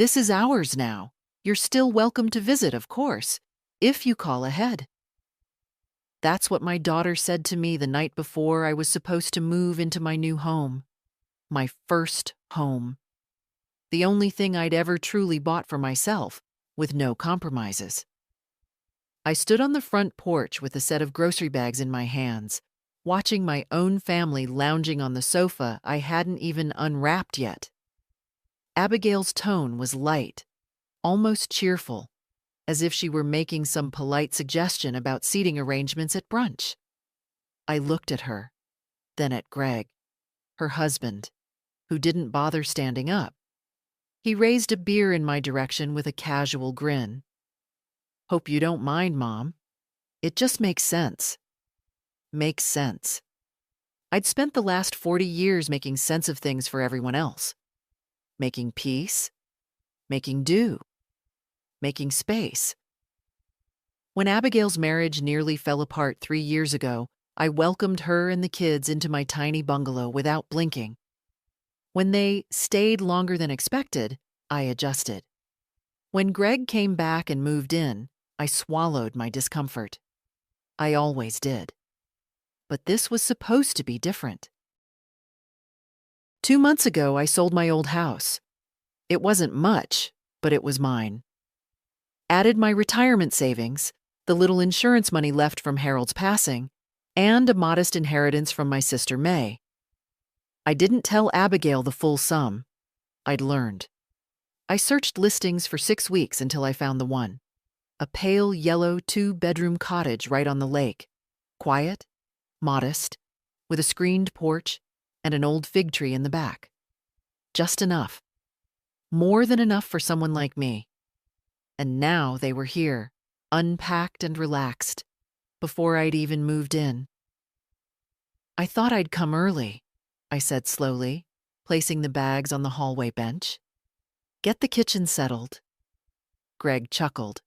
This is ours now. You're still welcome to visit, of course, if you call ahead." That's what my daughter said to me the night before I was supposed to move into my new home. My first home. The only thing I'd ever truly bought for myself, with no compromises. I stood on the front porch with a set of grocery bags in my hands, watching my own family lounging on the sofa I hadn't even unwrapped yet. Abigail's tone was light, almost cheerful, as if she were making some polite suggestion about seating arrangements at brunch. I looked at her, then at Greg, her husband, who didn't bother standing up. He raised a beer in my direction with a casual grin. "Hope you don't mind, Mom. It just makes sense." Makes sense. I'd spent the last 40 years making sense of things for everyone else. Making peace, making do, making space. When Abigail's marriage nearly fell apart 3 years ago, I welcomed her and the kids into my tiny bungalow without blinking. When they stayed longer than expected, I adjusted. When Greg came back and moved in, I swallowed my discomfort. I always did. But this was supposed to be different. 2 months ago, I sold my old house. It wasn't much, but it was mine. Added my retirement savings, the little insurance money left from Harold's passing, and a modest inheritance from my sister May. I didn't tell Abigail the full sum. I'd learned. I searched listings for 6 weeks until I found the one. A pale yellow 2-bedroom cottage right on the lake. Quiet, modest, with a screened porch and an old fig tree in the back. Just enough. More than enough for someone like me. And now they were here, unpacked and relaxed, before I'd even moved in. "I thought I'd come early," I said slowly, placing the bags on the hallway bench. "Get the kitchen settled." Greg chuckled.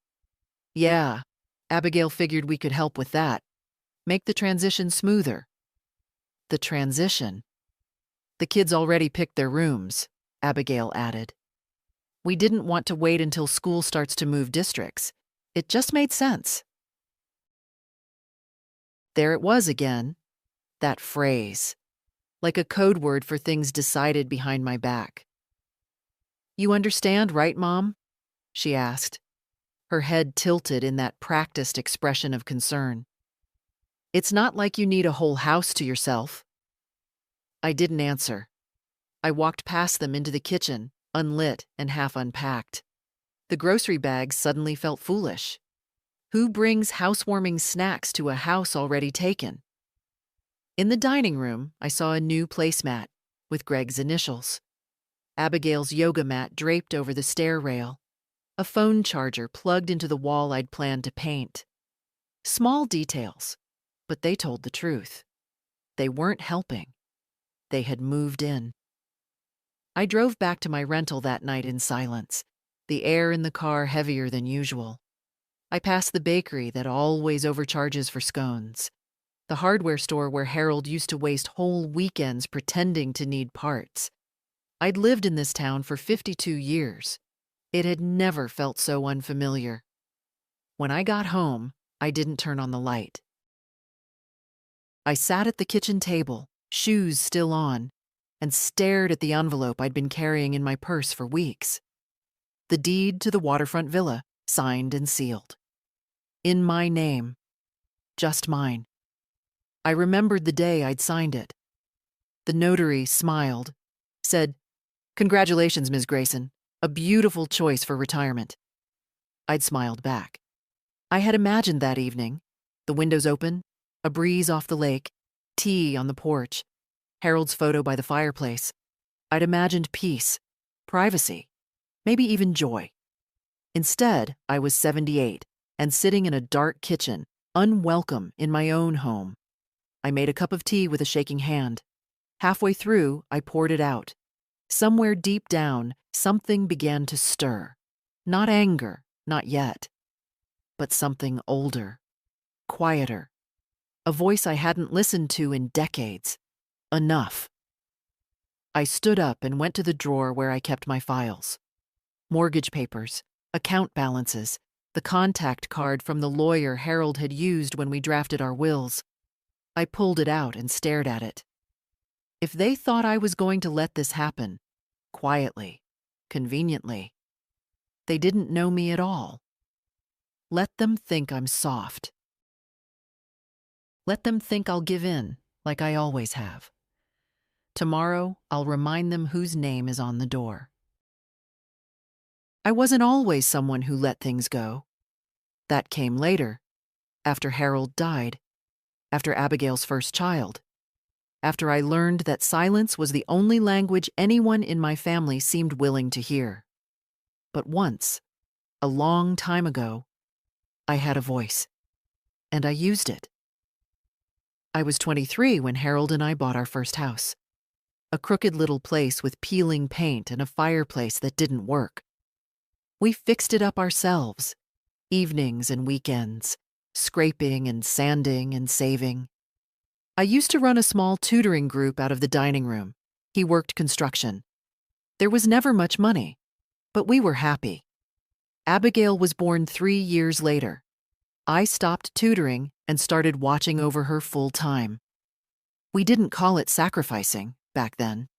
"Yeah, Abigail figured we could help with that. Make the transition smoother." The transition? "The kids already picked their rooms," Abigail added. "We didn't want to wait until school starts to move districts. It just made sense." There it was again, that phrase, like a code word for things decided behind my back. "You understand, right, Mom?" she asked, her head tilted in that practiced expression of concern. "It's not like you need a whole house to yourself." I didn't answer. I walked past them into the kitchen, unlit and half unpacked. The grocery bags suddenly felt foolish. Who brings housewarming snacks to a house already taken? In the dining room, I saw a new placemat with Greg's initials. Abigail's yoga mat draped over the stair rail. A phone charger plugged into the wall I'd planned to paint. Small details, but they told the truth. They weren't helping. They had moved in. I drove back to my rental that night in silence, the air in the car heavier than usual. I passed the bakery that always overcharges for scones, the hardware store where Harold used to waste whole weekends pretending to need parts. I'd lived in this town for 52 years. It had never felt so unfamiliar. When I got home, I didn't turn on the light. I sat at the kitchen table, shoes still on, and stared at the envelope I'd been carrying in my purse for weeks. The deed to the Waterfront villa, signed and sealed. In my name. Just mine. I remembered the day I'd signed it. The notary smiled, said, "Congratulations, Ms. Grayson. A beautiful choice for retirement." I'd smiled back. I had imagined that evening, the windows open, a breeze off the lake, tea on the porch, Harold's photo by the fireplace. I'd imagined peace, privacy, maybe even joy. Instead, I was 78 and sitting in a dark kitchen, unwelcome in my own home. I made a cup of tea with a shaking hand. Halfway through, I poured it out. Somewhere deep down, something began to stir. Not anger, not yet. But something older, quieter. A voice I hadn't listened to in decades. Enough. I stood up and went to the drawer where I kept my files. mortgage papers, account balances, the contact card from the lawyer Harold had used when we drafted our wills. I pulled it out and stared at it. If they thought I was going to let this happen, quietly, conveniently, they didn't know me at all. Let them think I'm soft. Let them think I'll give in, like I always have. Tomorrow, I'll remind them whose name is on the door. I wasn't always someone who let things go. That came later, after Harold died, after Abigail's first child, after I learned that silence was the only language anyone in my family seemed willing to hear. But once, a long time ago, I had a voice, and I used it. I was 23 when Harold and I bought our first house. A crooked little place with peeling paint and a fireplace that didn't work. We fixed it up ourselves, evenings and weekends, scraping and sanding and saving. I used to run a small tutoring group out of the dining room. He worked construction. There was never much money, but we were happy. Abigail was born 3 years later. I stopped tutoring and started watching over her full time. We didn't call it sacrificing back then.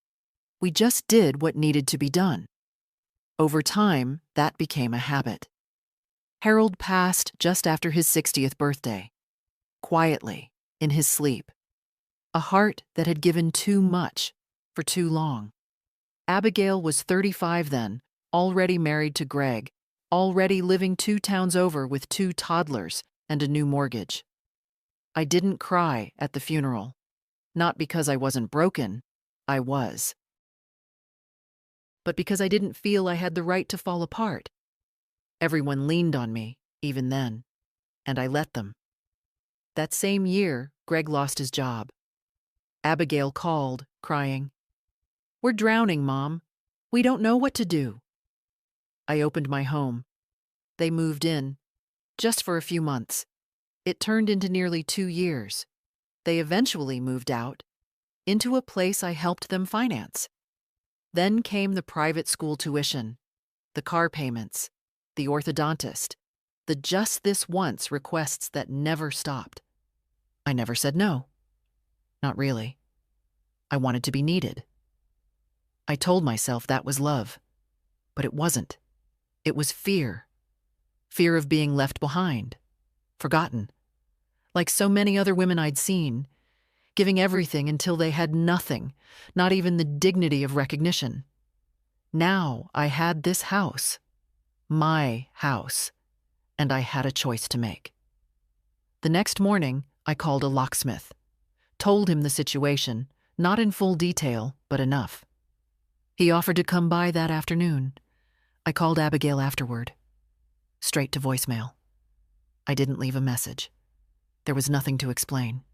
We just did what needed to be done. Over time, that became a habit. Harold passed just after his 60th birthday, quietly, in his sleep. A heart that had given too much for too long. Abigail was 35 then, already married to Greg, already living 2 towns over with 2 toddlers and a new mortgage. I didn't cry at the funeral. Not because I wasn't broken, I was. But because I didn't feel I had the right to fall apart. Everyone leaned on me, even then, and I let them. That same year, Greg lost his job. Abigail called, crying, "We're drowning, Mom. We don't know what to do." I opened my home. They moved in, just for a few months. It turned into nearly 2 years. They eventually moved out, into a place I helped them finance. Then came the private school tuition, the car payments, the orthodontist, the just this once requests that never stopped. I never said no. Not really. I wanted to be needed. I told myself that was love, but it wasn't. It was fear. Fear of being left behind, forgotten. Like so many other women I'd seen, giving everything until they had nothing, not even the dignity of recognition. Now I had this house, my house, and I had a choice to make. The next morning, I called a locksmith, told him the situation, not in full detail, but enough. He offered to come by that afternoon. I called Abigail afterward. Straight to voicemail. I didn't leave a message. There was nothing to explain.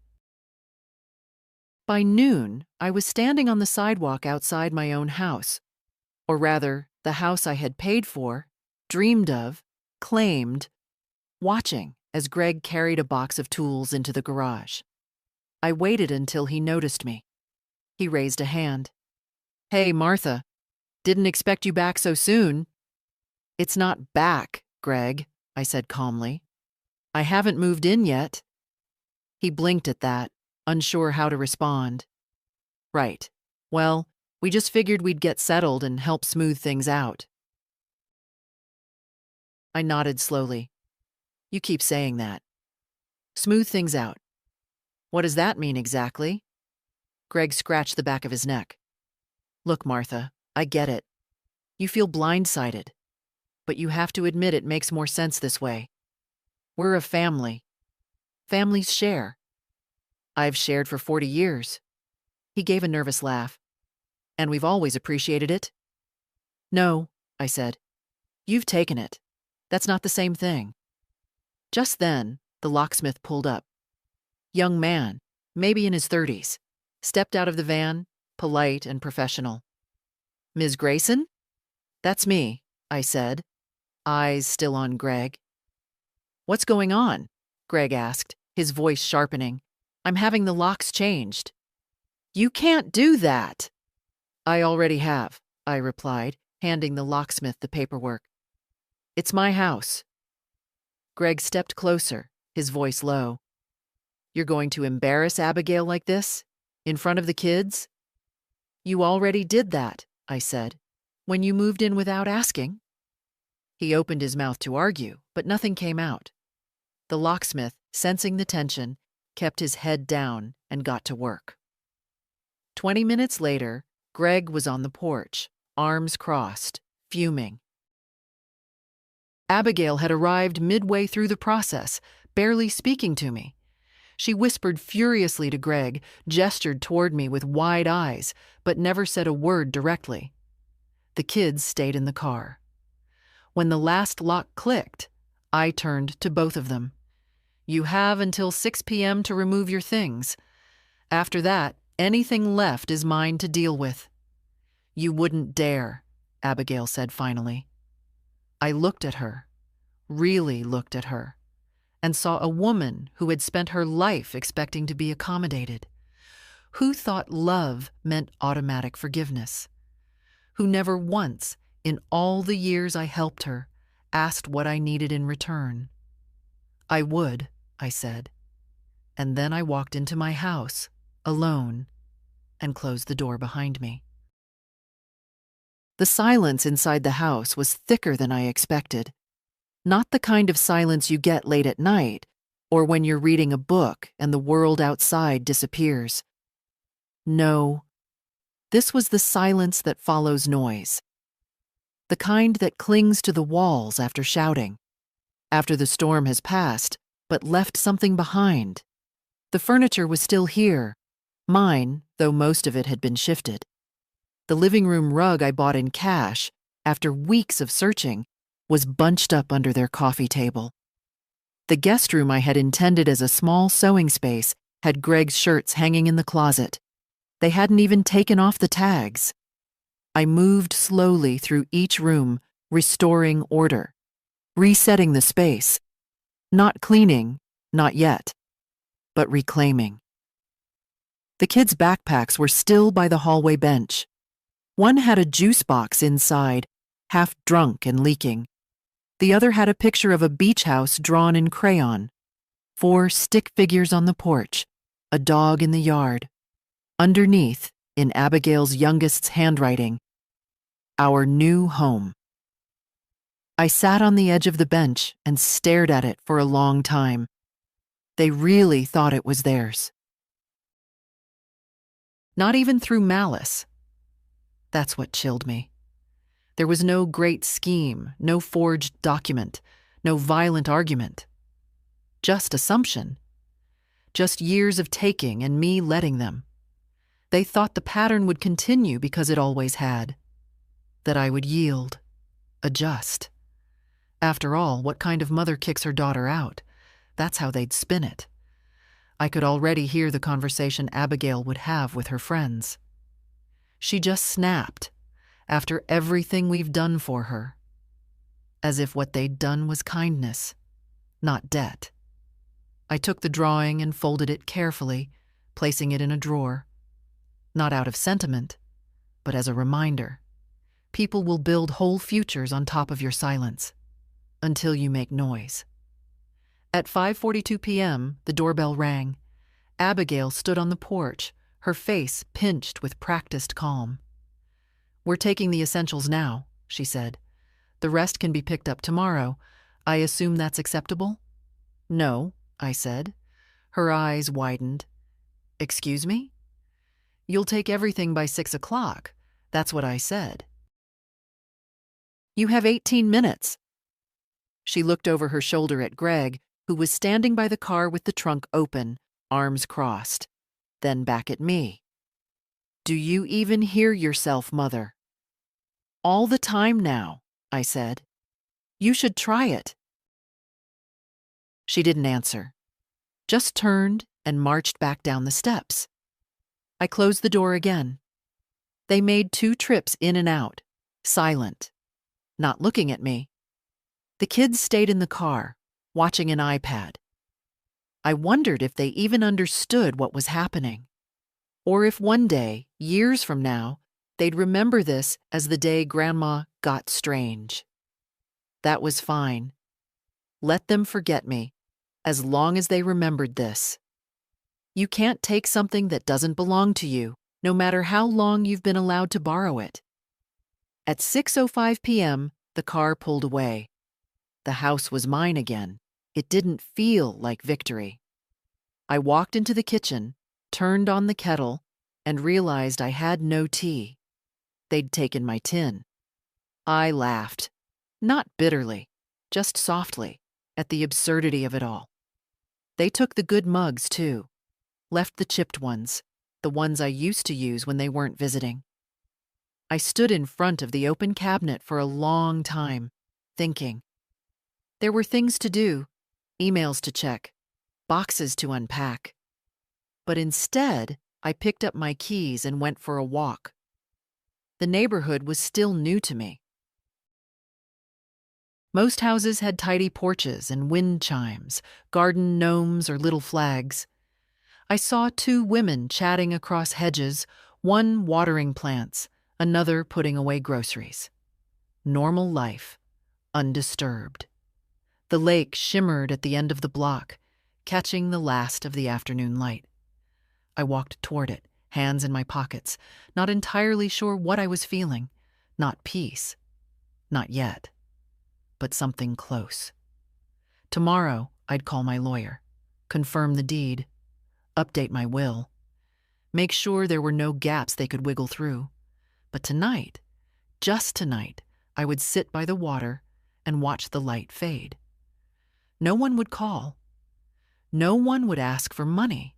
By noon, I was standing on the sidewalk outside my own house, or rather, the house I had paid for, dreamed of, claimed, watching as Greg carried a box of tools into the garage. I waited until he noticed me. He raised a hand. "Hey, Martha, didn't expect you back so soon." "It's not back, Greg," I said calmly. "I haven't moved in yet." He blinked at that, unsure how to respond. "Right. Well, we just figured we'd get settled and help smooth things out." I nodded slowly. "You keep saying that. Smooth things out. What does that mean exactly?" Greg scratched the back of his neck. "Look, Martha, I get it. You feel blindsided. But you have to admit it makes more sense this way. We're a family. Families share. I've shared for 40 years. He gave a nervous laugh. "And we've always appreciated it." "No," I said. "You've taken it. That's not the same thing." Just then, the locksmith pulled up. Young man, maybe in his 30s, stepped out of the van, polite and professional. "Ms. Grayson?" "That's me," I said, eyes still on Greg. "What's going on?" Greg asked, his voice sharpening. "I'm having the locks changed." "You can't do that." "I already have," I replied. handing the locksmith the paperwork. "It's my house." Greg stepped closer, his voice low. "You're going to embarrass Abigail like this? In front of the kids?" "You already did that," I said, "when you moved in without asking." He opened his mouth to argue, but nothing came out. The locksmith, sensing the tension, kept his head down and got to work. 20 minutes later, Greg was on the porch, arms crossed, fuming. Abigail had arrived midway through the process, barely speaking to me. She whispered furiously to Greg, gestured toward me with wide eyes, but never said a word directly. The kids stayed in the car. When the last lock clicked, I turned to both of them. "You have until 6 p.m. to remove your things. After that, anything left is mine to deal with." "You wouldn't dare," Abigail said finally. I looked at her, really looked at her, and saw a woman who had spent her life expecting to be accommodated, who thought love meant automatic forgiveness, who never once, in all the years I helped her, asked what I needed in return. "I would," I said, and then I walked into my house, alone, and closed the door behind me. The silence inside the house was thicker than I expected. Not the kind of silence you get late at night, or when you're reading a book and the world outside disappears. No, this was the silence that follows noise. The kind that clings to the walls after shouting, after the storm has passed, but left something behind. The furniture was still here, mine, though most of it had been shifted. The living room rug I bought in cash, after weeks of searching, was bunched up under their coffee table. The guest room I had intended as a small sewing space had Greg's shirts hanging in the closet. They hadn't even taken off the tags. I moved slowly through each room, restoring order, resetting the space. Not cleaning, not yet, but reclaiming. The kids' backpacks were still by the hallway bench. One had a juice box inside, half drunk and leaking. The other had a picture of a beach house drawn in crayon. 4 stick figures on the porch, a dog in the yard. Underneath, in Abigail's youngest's handwriting, "Our new home." I sat on the edge of the bench and stared at it for a long time. They really thought it was theirs. Not even through malice. That's what chilled me. There was no great scheme, no forged document, no violent argument. Just assumption. Just years of taking and me letting them. They thought the pattern would continue because it always had. That I would yield, adjust. After all, what kind of mother kicks her daughter out? That's how they'd spin it. I could already hear the conversation Abigail would have with her friends. She just snapped, after everything we've done for her. As if what they'd done was kindness, not debt. I took the drawing and folded it carefully, placing it in a drawer. Not out of sentiment, but as a reminder. People will build whole futures on top of your silence, until you make noise. At 5:42 p.m., the doorbell rang. Abigail stood on the porch, her face pinched with practiced calm. "We're taking the essentials now," she said. "The rest can be picked up tomorrow. I assume that's acceptable?" "No," I said. Her eyes widened. "Excuse me?" "You'll take everything by 6 o'clock. That's what I said." "You have 18 minutes. She looked over her shoulder at Greg, who was standing by the car with the trunk open, arms crossed, then back at me. "Do you even hear yourself, Mother?" "All the time now," I said. "You should try it." She didn't answer, just turned and marched back down the steps. I closed the door again. They made 2 trips in and out, silent, not looking at me. The kids stayed in the car, watching an iPad. I wondered if they even understood what was happening, or if one day, years from now, They'd remember this as the day Grandma got strange. That was fine. Let them forget me, as long as they remembered this. You can't take something that doesn't belong to you, no matter how long you've been allowed to borrow it. At 6:05 p.m., the car pulled away. The house was mine again. It didn't feel like victory. I walked into the kitchen, turned on the kettle, and realized I had no tea. They'd taken my tin. I laughed, not bitterly, just softly, at the absurdity of it all. They took the good mugs, too, left the chipped ones, the ones I used to use when they weren't visiting. I stood in front of the open cabinet for a long time, thinking. There were things to do, emails to check, boxes to unpack. But instead, I picked up my keys and went for a walk. The neighborhood was still new to me. Most houses had tidy porches and wind chimes, garden gnomes or little flags. I saw two women chatting across hedges, one watering plants, another putting away groceries. Normal life, undisturbed. The lake shimmered at the end of the block, catching the last of the afternoon light. I walked toward it, hands in my pockets, not entirely sure what I was feeling. Not peace. Not yet. But something close. Tomorrow, I'd call my lawyer, confirm the deed, update my will, make sure there were no gaps they could wiggle through. But tonight, just tonight, I would sit by the water and watch the light fade. No one would call. No one would ask for money.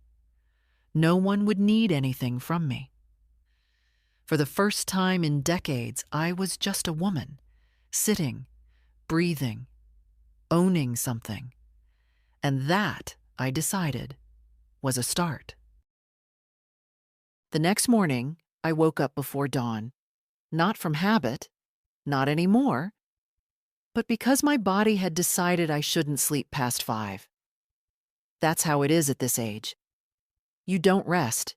No one would need anything from me. For the first time in decades, I was just a woman, sitting, breathing, owning something. And that, I decided, was a start. The next morning, I woke up before dawn, not from habit, not anymore, but because my body had decided I shouldn't sleep past 5. That's how it is at this age. You don't rest.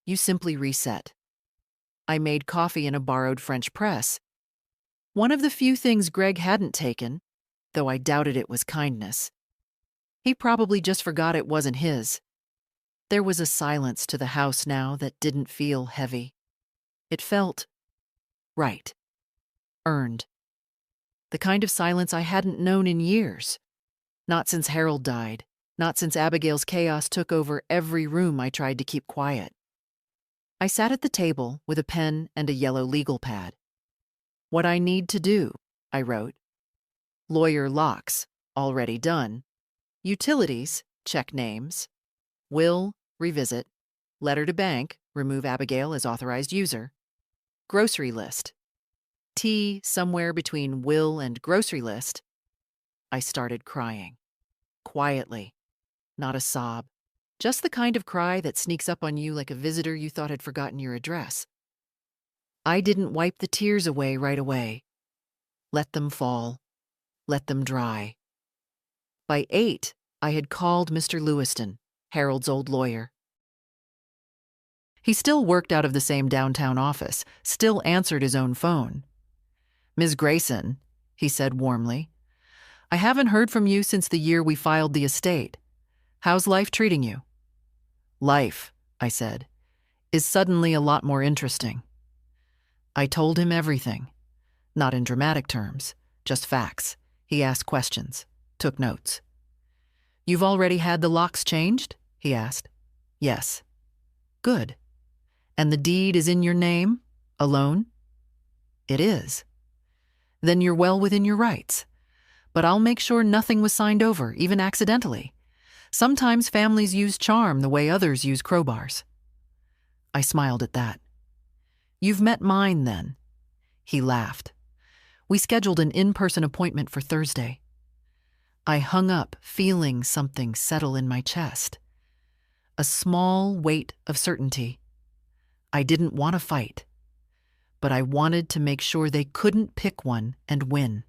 You simply reset. I made coffee in a borrowed French press. One of the few things Greg hadn't taken, though I doubted it was kindness. He probably just forgot it wasn't his. There was a silence to the house now that didn't feel heavy. It felt right. Earned. The kind of silence I hadn't known in years. Not since Harold died. Not since Abigail's chaos took over every room I tried to keep quiet. I sat at the table with a pen and a yellow legal pad. What I need to do, I wrote. Lawyer locks, already done. Utilities, check names. Will, revisit. Letter to bank, remove Abigail as authorized user. Grocery list. T somewhere between will and grocery list. I started crying. Quietly. Not a sob. Just the kind of cry that sneaks up on you like a visitor you thought had forgotten your address. I didn't wipe the tears away right away. Let them fall. Let them dry. By 8, I had called Mr. Lewiston, Harold's old lawyer. He still worked out of the same downtown office, still answered his own phone. Ms. Grayson, he said warmly, I haven't heard from you since the year we filed the estate. How's life treating you? Life, I said, is suddenly a lot more interesting. I told him everything. Not in dramatic terms, just facts. He asked questions, took notes. You've already had the locks changed? He asked. Yes. Good. And the deed is in your name? Alone? It is. Then you're well within your rights. But I'll make sure nothing was signed over, even accidentally. Sometimes families use charm the way others use crowbars. I smiled at that. You've met mine, then. He laughed. We scheduled an in-person appointment for Thursday. I hung up, feeling something settle in my chest. A small weight of certainty. I didn't want to fight, but I wanted to make sure they couldn't pick one and win.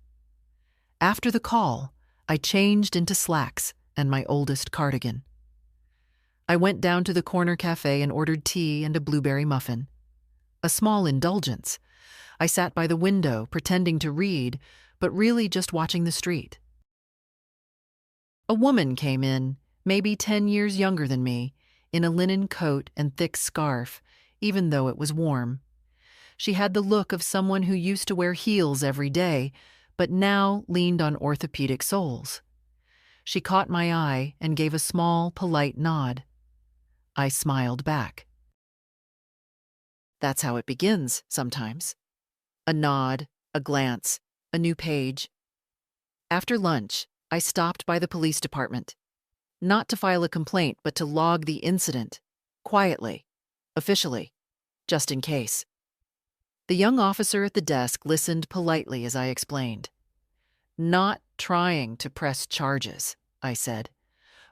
After the call, I changed into slacks and my oldest cardigan. I went down to the corner cafe and ordered tea and a blueberry muffin. a small indulgence. I sat by the window, pretending to read, but really just watching the street. A woman came in, maybe 10 years younger than me, in a linen coat and thick scarf, even though it was warm. She had the look of someone who used to wear heels every day, but now leaned on orthopedic soles. She caught my eye and gave a small, polite nod. I smiled back. That's how it begins, sometimes. A nod, a glance, a new page. After lunch, I stopped by the police department. Not to file a complaint, but to log the incident. Quietly. Officially. Just in case. The young officer at the desk listened politely as I explained. Not trying to press charges, I said,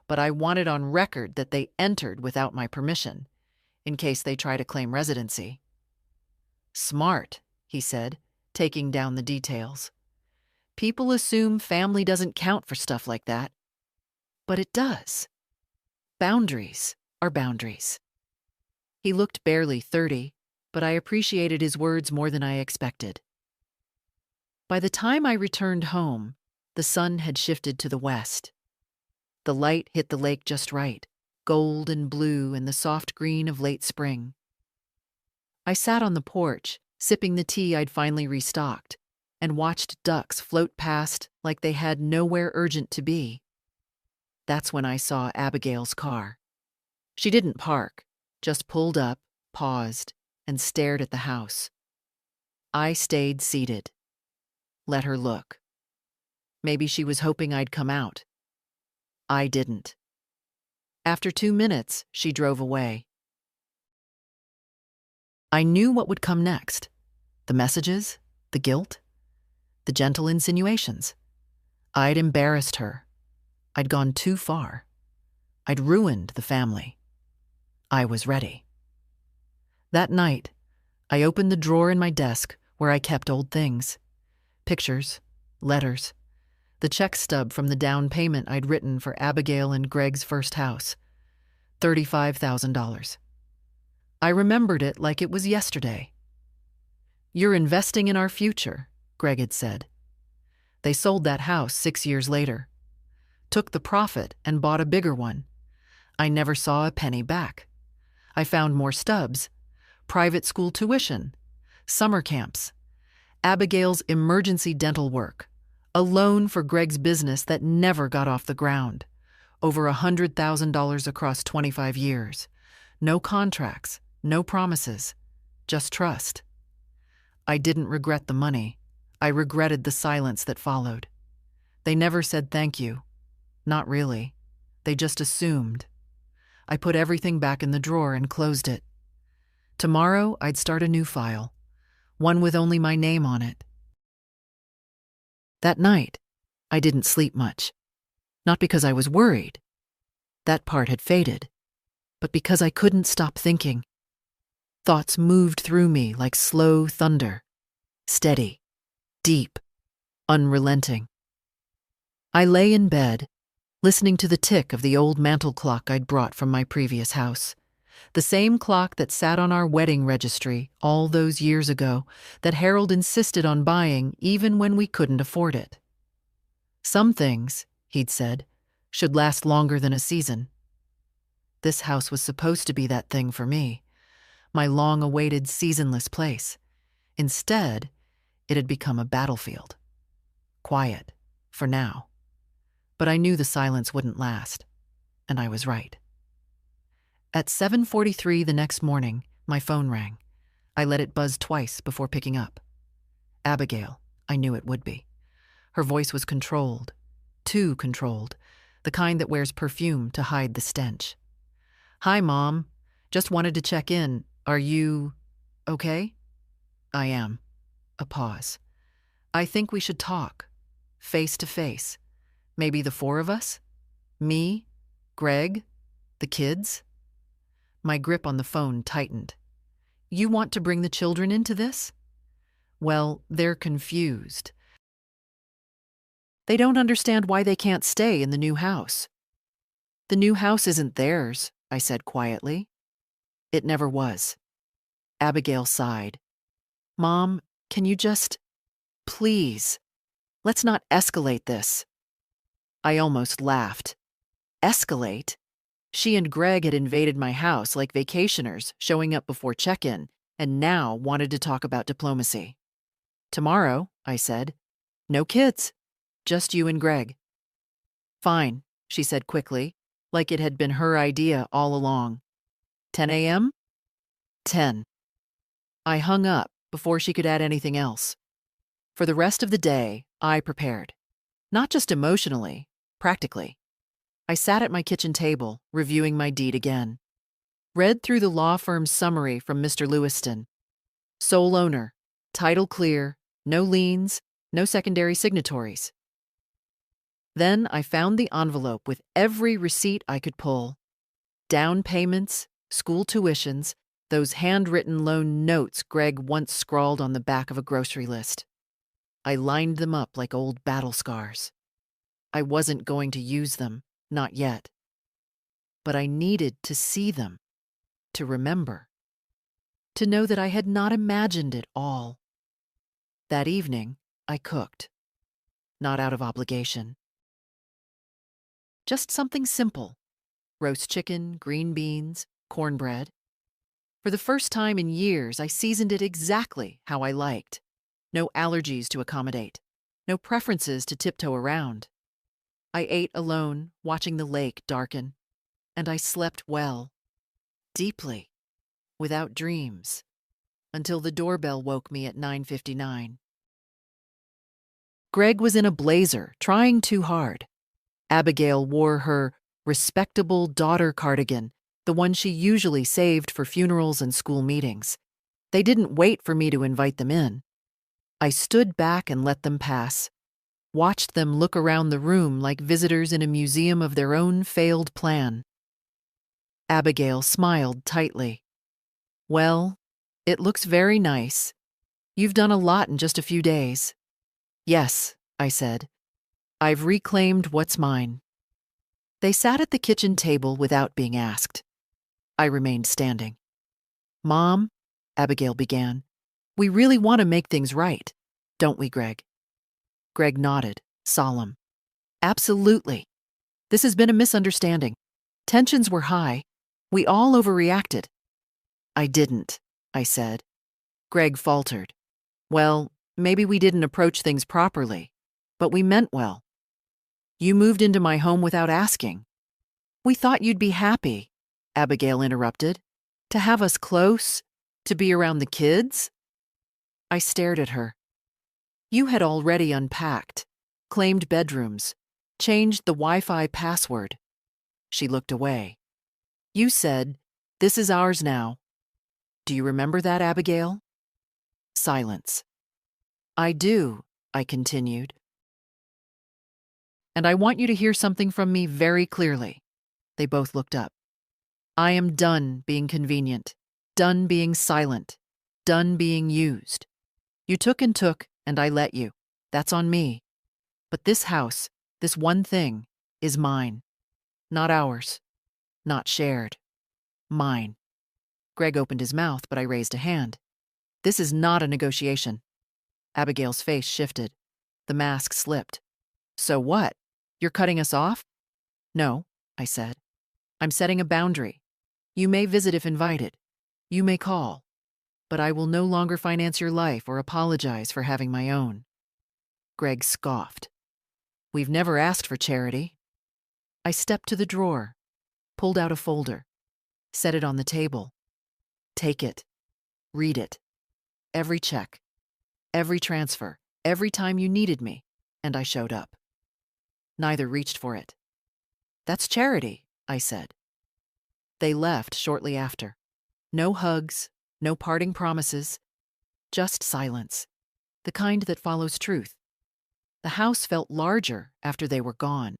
but I wanted on record that they entered without my permission, in case they try to claim residency. Smart, he said, taking down the details. People assume family doesn't count for stuff like that. But it does. Boundaries are boundaries. He looked barely 30, but I appreciated his words more than I expected. By the time I returned home, the sun had shifted to the west. The light hit the lake just right, gold and blue in the soft green of late spring. I sat on the porch, sipping the tea I'd finally restocked, and watched ducks float past like they had nowhere urgent to be. That's when I saw Abigail's car. She didn't park, just pulled up, paused, and stared at the house. I stayed seated. Let her look. Maybe she was hoping I'd come out. I didn't. After 2 minutes, she drove away. I knew what would come next. The messages, the guilt, the gentle insinuations. I'd embarrassed her. I'd gone too far. I'd ruined the family. I was ready. That night, I opened the drawer in my desk where I kept old things. Pictures, letters, the check stub from the down payment I'd written for Abigail and Greg's first house, $35,000. I remembered it like it was yesterday. You're investing in our future, Greg had said. They sold that house 6 years later, took the profit and bought a bigger one. I never saw a penny back. I found more stubs, private school tuition, summer camps, Abigail's emergency dental work, a loan for Greg's business that never got off the ground, over $100,000 across 25 years. No contracts, no promises, just trust. I didn't regret the money. I regretted the silence that followed. They never said thank you. Not really. They just assumed. I put everything back in the drawer and closed it. Tomorrow, I'd start a new file, one with only my name on it. That night, I didn't sleep much. Not because I was worried. That part had faded. But because I couldn't stop thinking. Thoughts moved through me like slow thunder. Steady, deep, unrelenting. I lay in bed, listening to the tick of the old mantel clock I'd brought from my previous house. The same clock that sat on our wedding registry all those years ago that Harold insisted on buying even when we couldn't afford it. Some things, he'd said, should last longer than a season. This house was supposed to be that thing for me, my long-awaited seasonless place. Instead, it had become a battlefield. Quiet, for now. But I knew the silence wouldn't last, and I was right. At 7:43 the next morning, my phone rang. I let it buzz twice before picking up. Abigail, I knew it would be. Her voice was controlled, too controlled, the kind that wears perfume to hide the stench. Hi, Mom. Just wanted to check in. Are you okay? I am. A pause. I think we should talk. Face to face. Maybe the 4 of us? Me, Greg, the kids? My grip on the phone tightened. You want to bring the children into this? Well, they're confused. They don't understand why they can't stay in the new house. The new house isn't theirs, I said quietly. It never was. Abigail sighed. Mom, can you just… Please, let's not escalate this. I almost laughed. Escalate? She and Greg had invaded my house like vacationers, showing up before check-in, and now wanted to talk about diplomacy. Tomorrow, I said. No kids. Just you and Greg. Fine, she said quickly, like it had been her idea all along. 10 a.m.? 10. I hung up before she could add anything else. For the rest of the day, I prepared. Not just emotionally, practically. I sat at my kitchen table, reviewing my deed again. Read through the law firm's summary from Mr. Lewiston. Sole owner, title clear, no liens, no secondary signatories. Then I found the envelope with every receipt I could pull. Down payments, school tuitions, those handwritten loan notes Greg once scrawled on the back of a grocery list. I lined them up like old battle scars. I wasn't going to use them, not yet. But I needed to see them, to remember, to know that I had not imagined it all. That evening, I cooked, not out of obligation. Just something simple: roast chicken, green beans, cornbread. For the first time in years, I seasoned it exactly how I liked. No allergies to accommodate, no preferences to tiptoe around. I ate alone, watching the lake darken, and I slept well, deeply, without dreams, until the doorbell woke me at 9:59. Greg was in a blazer, trying too hard. Abigail wore her respectable daughter cardigan, the one she usually saved for funerals and school meetings. They didn't wait for me to invite them in. I stood back and let them pass, watched them look around the room like visitors in a museum of their own failed plan. Abigail smiled tightly. Well, it looks very nice. You've done a lot in just a few days. Yes, I said. I've reclaimed what's mine. They sat at the kitchen table without being asked. I remained standing. Mom, Abigail began, we really want to make things right, don't we, Greg? Greg nodded, solemn. Absolutely. This has been a misunderstanding. Tensions were high. We all overreacted. I didn't, I said. Greg faltered. Well, maybe we didn't approach things properly, but we meant well. You moved into my home without asking. We thought you'd be happy, Abigail interrupted. To have us close, to be around the kids. I stared at her. You had already unpacked, claimed bedrooms, changed the Wi-Fi password. She looked away. You said, "This is ours now." Do you remember that, Abigail? Silence. I do, I continued. And I want you to hear something from me very clearly. They both looked up. I am done being convenient, done being silent, done being used. You took, and I let you. That's on me. But this house, this one thing, is mine. Not ours. Not shared. Mine. Greg opened his mouth, but I raised a hand. This is not a negotiation. Abigail's face shifted. The mask slipped. So what? You're cutting us off? No, I said. I'm setting a boundary. You may visit if invited. You may call. But I will no longer finance your life or apologize for having my own. Greg scoffed. We've never asked for charity. I stepped to the drawer, pulled out a folder, set it on the table. Take it. Read it. Every check. Every transfer. Every time you needed me. And I showed up. Neither reached for it. That's charity, I said. They left shortly after. No hugs, no parting promises, just silence, the kind that follows truth. The house felt larger after they were gone.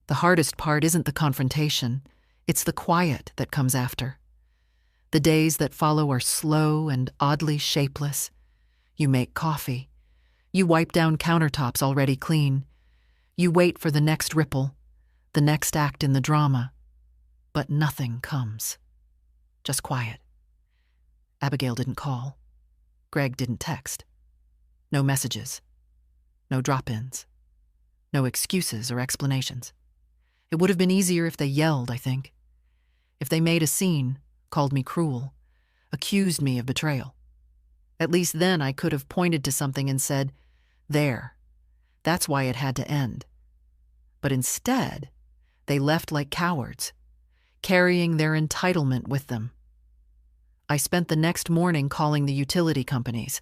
The hardest part isn't the confrontation, it's the quiet that comes after. The days that follow are slow and oddly shapeless. You make coffee. You wipe down countertops already clean. You wait for the next ripple, the next act in the drama. But nothing comes. Just quiet. Abigail didn't call. Greg didn't text. No messages. No drop-ins. No excuses or explanations. It would have been easier if they yelled, I think. If they made a scene, called me cruel, accused me of betrayal. At least then I could have pointed to something and said, "There. That's why it had to end." But instead, they left like cowards, carrying their entitlement with them. I spent the next morning calling the utility companies.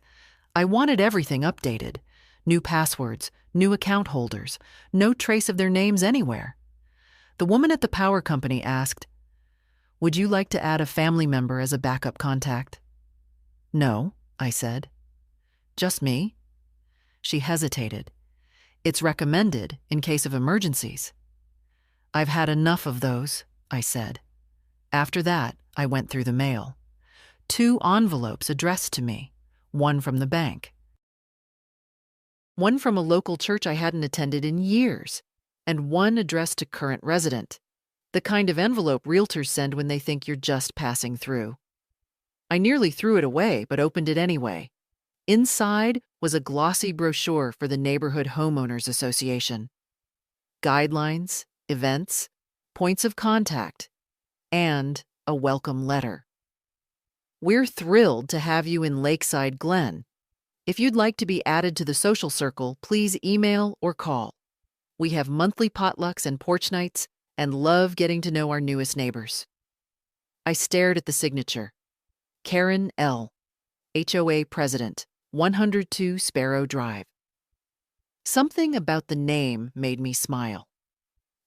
I wanted everything updated. New passwords, new account holders, no trace of their names anywhere. The woman at the power company asked, "Would you like to add a family member as a backup contact?" "No," I said. "Just me?" She hesitated. "It's recommended in case of emergencies." "I've had enough of those," I said. After that, I went through the mail. 2 envelopes addressed to me, one from the bank. One from a local church I hadn't attended in years, and one addressed to current resident, the kind of envelope realtors send when they think you're just passing through. I nearly threw it away, but opened it anyway. Inside was a glossy brochure for the Neighborhood Homeowners Association. Guidelines, events, points of contact, and a welcome letter. "We're thrilled to have you in Lakeside Glen. If you'd like to be added to the social circle, please email or call. We have monthly potlucks and porch nights and love getting to know our newest neighbors." I stared at the signature. Karen L., HOA President, 102 Sparrow Drive. Something about the name made me smile.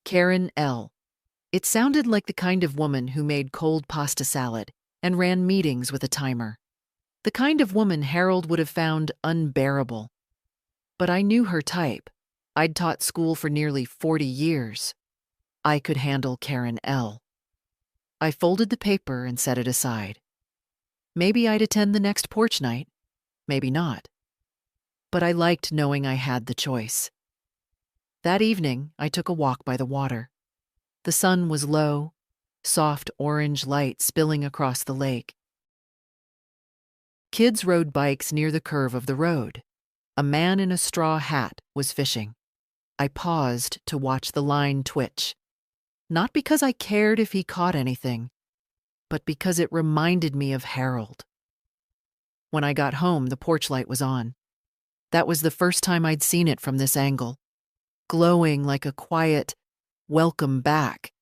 Karen L. It sounded like the kind of woman who made cold pasta salad and ran meetings with a timer. The kind of woman Harold would have found unbearable. But I knew her type. I'd taught school for nearly 40 years. I could handle Karen L. I folded the paper and set it aside. Maybe I'd attend the next porch night, maybe not. But I liked knowing I had the choice. That evening, I took a walk by the water. The sun was low, soft orange light spilling across the lake. Kids rode bikes near the curve of the road. A man in a straw hat was fishing. I paused to watch the line twitch. Not because I cared if he caught anything, but because it reminded me of Harold. When I got home, the porch light was on. That was the first time I'd seen it from this angle, glowing like a quiet welcome back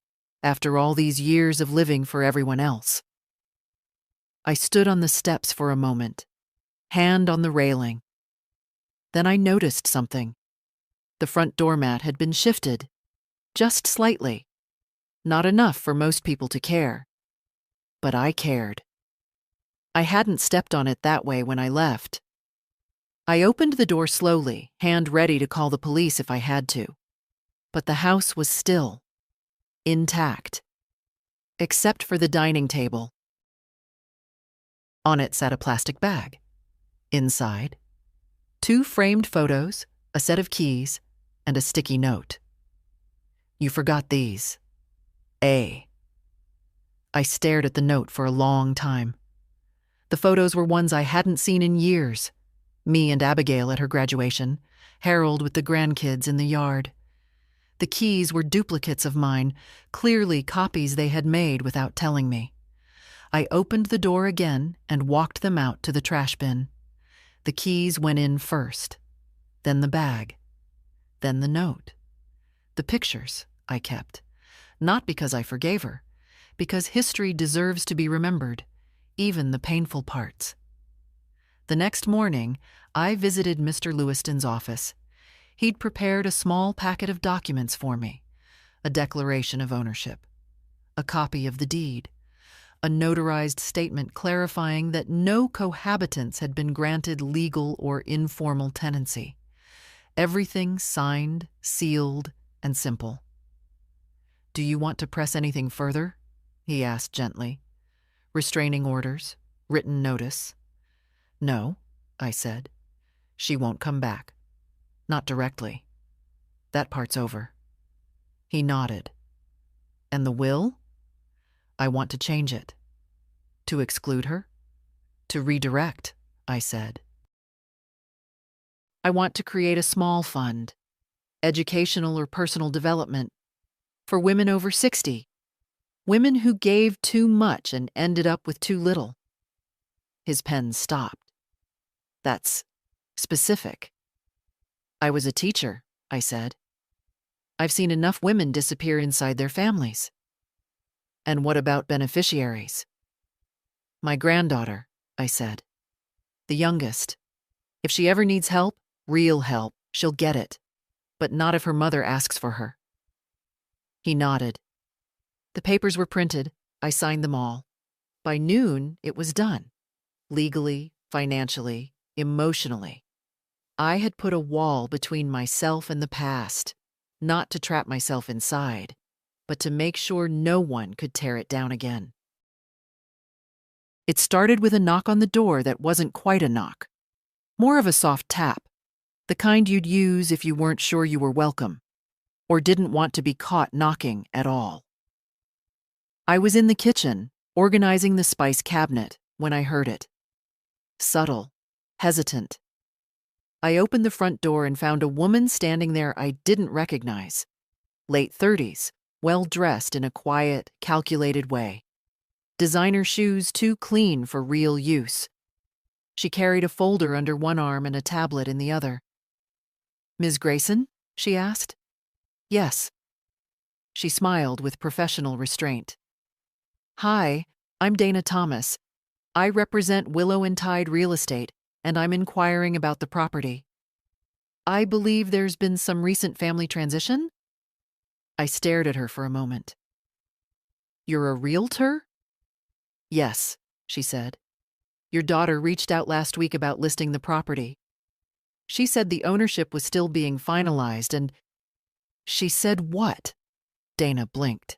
after all these years of living for everyone else. I stood on the steps for a moment, hand on the railing. Then I noticed something. The front doormat had been shifted, just slightly. Not enough for most people to care. But I cared. I hadn't stepped on it that way when I left. I opened the door slowly, hand ready to call the police if I had to. But the house was still, intact, except for the dining table. On it sat a plastic bag. Inside, 2 framed photos, a set of keys, and a sticky note. "You forgot these. A." I stared at the note for a long time. The photos were ones I hadn't seen in years. Me and Abigail at her graduation, Harold with the grandkids in the yard. The keys were duplicates of mine, clearly copies they had made without telling me. I opened the door again and walked them out to the trash bin. The keys went in first, then the bag, then the note. The pictures I kept, not because I forgave her, because history deserves to be remembered, even the painful parts. The next morning, I visited Mr. Lewiston's office. He'd prepared a small packet of documents for me, a declaration of ownership, a copy of the deed, a notarized statement clarifying that no cohabitants had been granted legal or informal tenancy. Everything signed, sealed, and simple. "Do you want to press anything further?" he asked gently. "Restraining orders, written notice?" "No," I said. "She won't come back. Not directly. That part's over." He nodded. "And the will?" "I want to change it." "To exclude her?" To redirect, I said. I want to create a small fund, educational or personal development, for women over 60, women who gave too much and ended up with too little. His pen stopped. That's specific. I was a teacher, I said. I've seen enough women disappear inside their families. And what about beneficiaries? My granddaughter, I said. The youngest. If she ever needs help, real help, she'll get it. But not if her mother asks for her. He nodded. The papers were printed. I signed them all. By noon, it was done. Legally, financially, emotionally. I had put a wall between myself and the past, not to trap myself inside, but to make sure no one could tear it down again. It started with a knock on the door that wasn't quite a knock. More of a soft tap, the kind you'd use if you weren't sure you were welcome, or didn't want to be caught knocking at all. I was in the kitchen, organizing the spice cabinet, when I heard it. Subtle, hesitant. I opened the front door and found a woman standing there I didn't recognize. Late 30s, well-dressed in a quiet, calculated way. Designer shoes too clean for real use. She carried a folder under one arm and a tablet in the other. "Ms. Grayson?" she asked. "Yes." She smiled with professional restraint. "Hi, I'm Dana Thomas. I represent Willow and Tide Real Estate, and I'm inquiring about the property. I believe there's been some recent family transition?" I stared at her for a moment. "You're a realtor?" "Yes," she said. "Your daughter reached out last week about listing the property. She said the ownership was still being finalized and—" "She said what?" Dana blinked.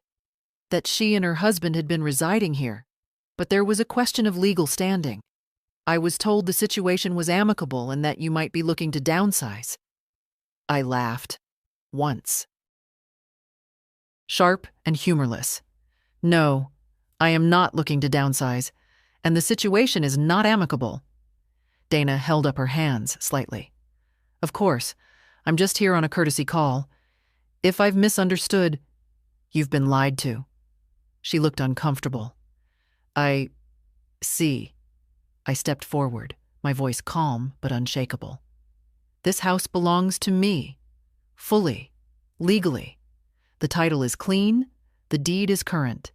"That she and her husband had been residing here, but there was a question of legal standing. I was told the situation was amicable and that you might be looking to downsize." I laughed. Once. Sharp and humorless. "No, I am not looking to downsize, and the situation is not amicable." Dana held up her hands slightly. "Of course, I'm just here on a courtesy call. If I've misunderstood, you've been lied to." She looked uncomfortable. "I see." I stepped forward, my voice calm but unshakable. "This house belongs to me. Fully. Legally. The title is clean, the deed is current,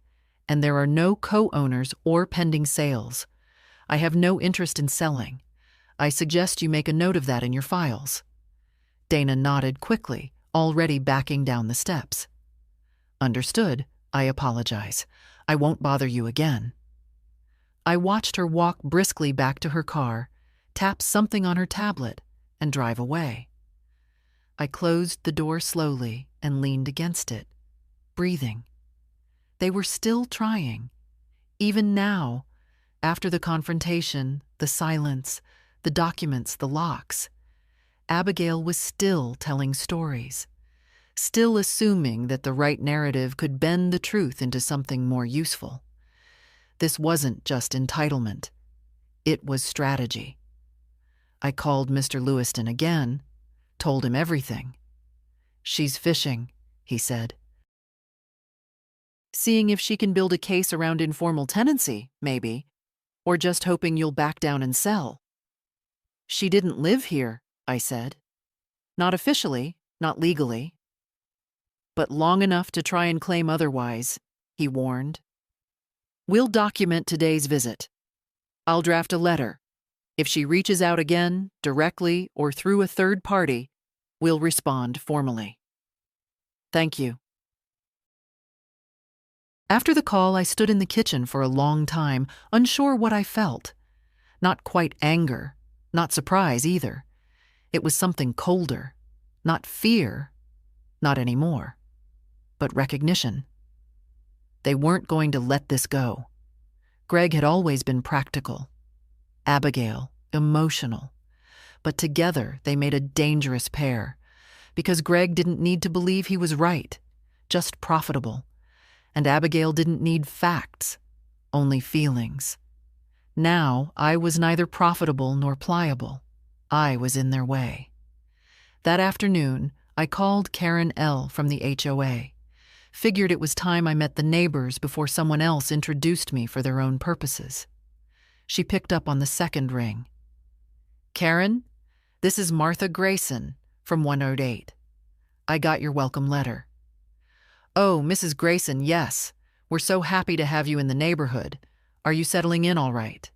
and there are no co-owners or pending sales. I have no interest in selling. I suggest you make a note of that in your files." Dana nodded quickly, already backing down the steps. "Understood. I apologize. I won't bother you again." I watched her walk briskly back to her car, tap something on her tablet, and drive away. I closed the door slowly and leaned against it, breathing. They were still trying. Even now, after the confrontation, the silence, the documents, the locks, Abigail was still telling stories, still assuming that the right narrative could bend the truth into something more useful. This wasn't just entitlement. It was strategy. I called Mr. Lewiston again, told him everything. "She's fishing," he said. "Seeing if she can build a case around informal tenancy, maybe, or just hoping you'll back down and sell." "She didn't live here," I said. "Not officially, not legally. But long enough to try and claim otherwise," he warned. "We'll document today's visit. I'll draft a letter. If she reaches out again, directly or through a third party, we'll respond formally. Thank you." After the call, I stood in the kitchen for a long time, unsure what I felt. Not quite anger, not surprise either. It was something colder. Not fear, not anymore, but recognition. They weren't going to let this go. Greg had always been practical. Abigail, emotional. But together they made a dangerous pair, because Greg didn't need to believe he was right, just profitable. And Abigail didn't need facts, only feelings. Now I was neither profitable nor pliable. I was in their way. That afternoon, I called Karen L. from the HOA. Figured it was time I met the neighbors before someone else introduced me for their own purposes. She picked up on the second ring. "Karen, this is Martha Grayson from 108. I got your welcome letter." "Oh, Mrs. Grayson, yes. We're so happy to have you in the neighborhood. Are you settling in all right?"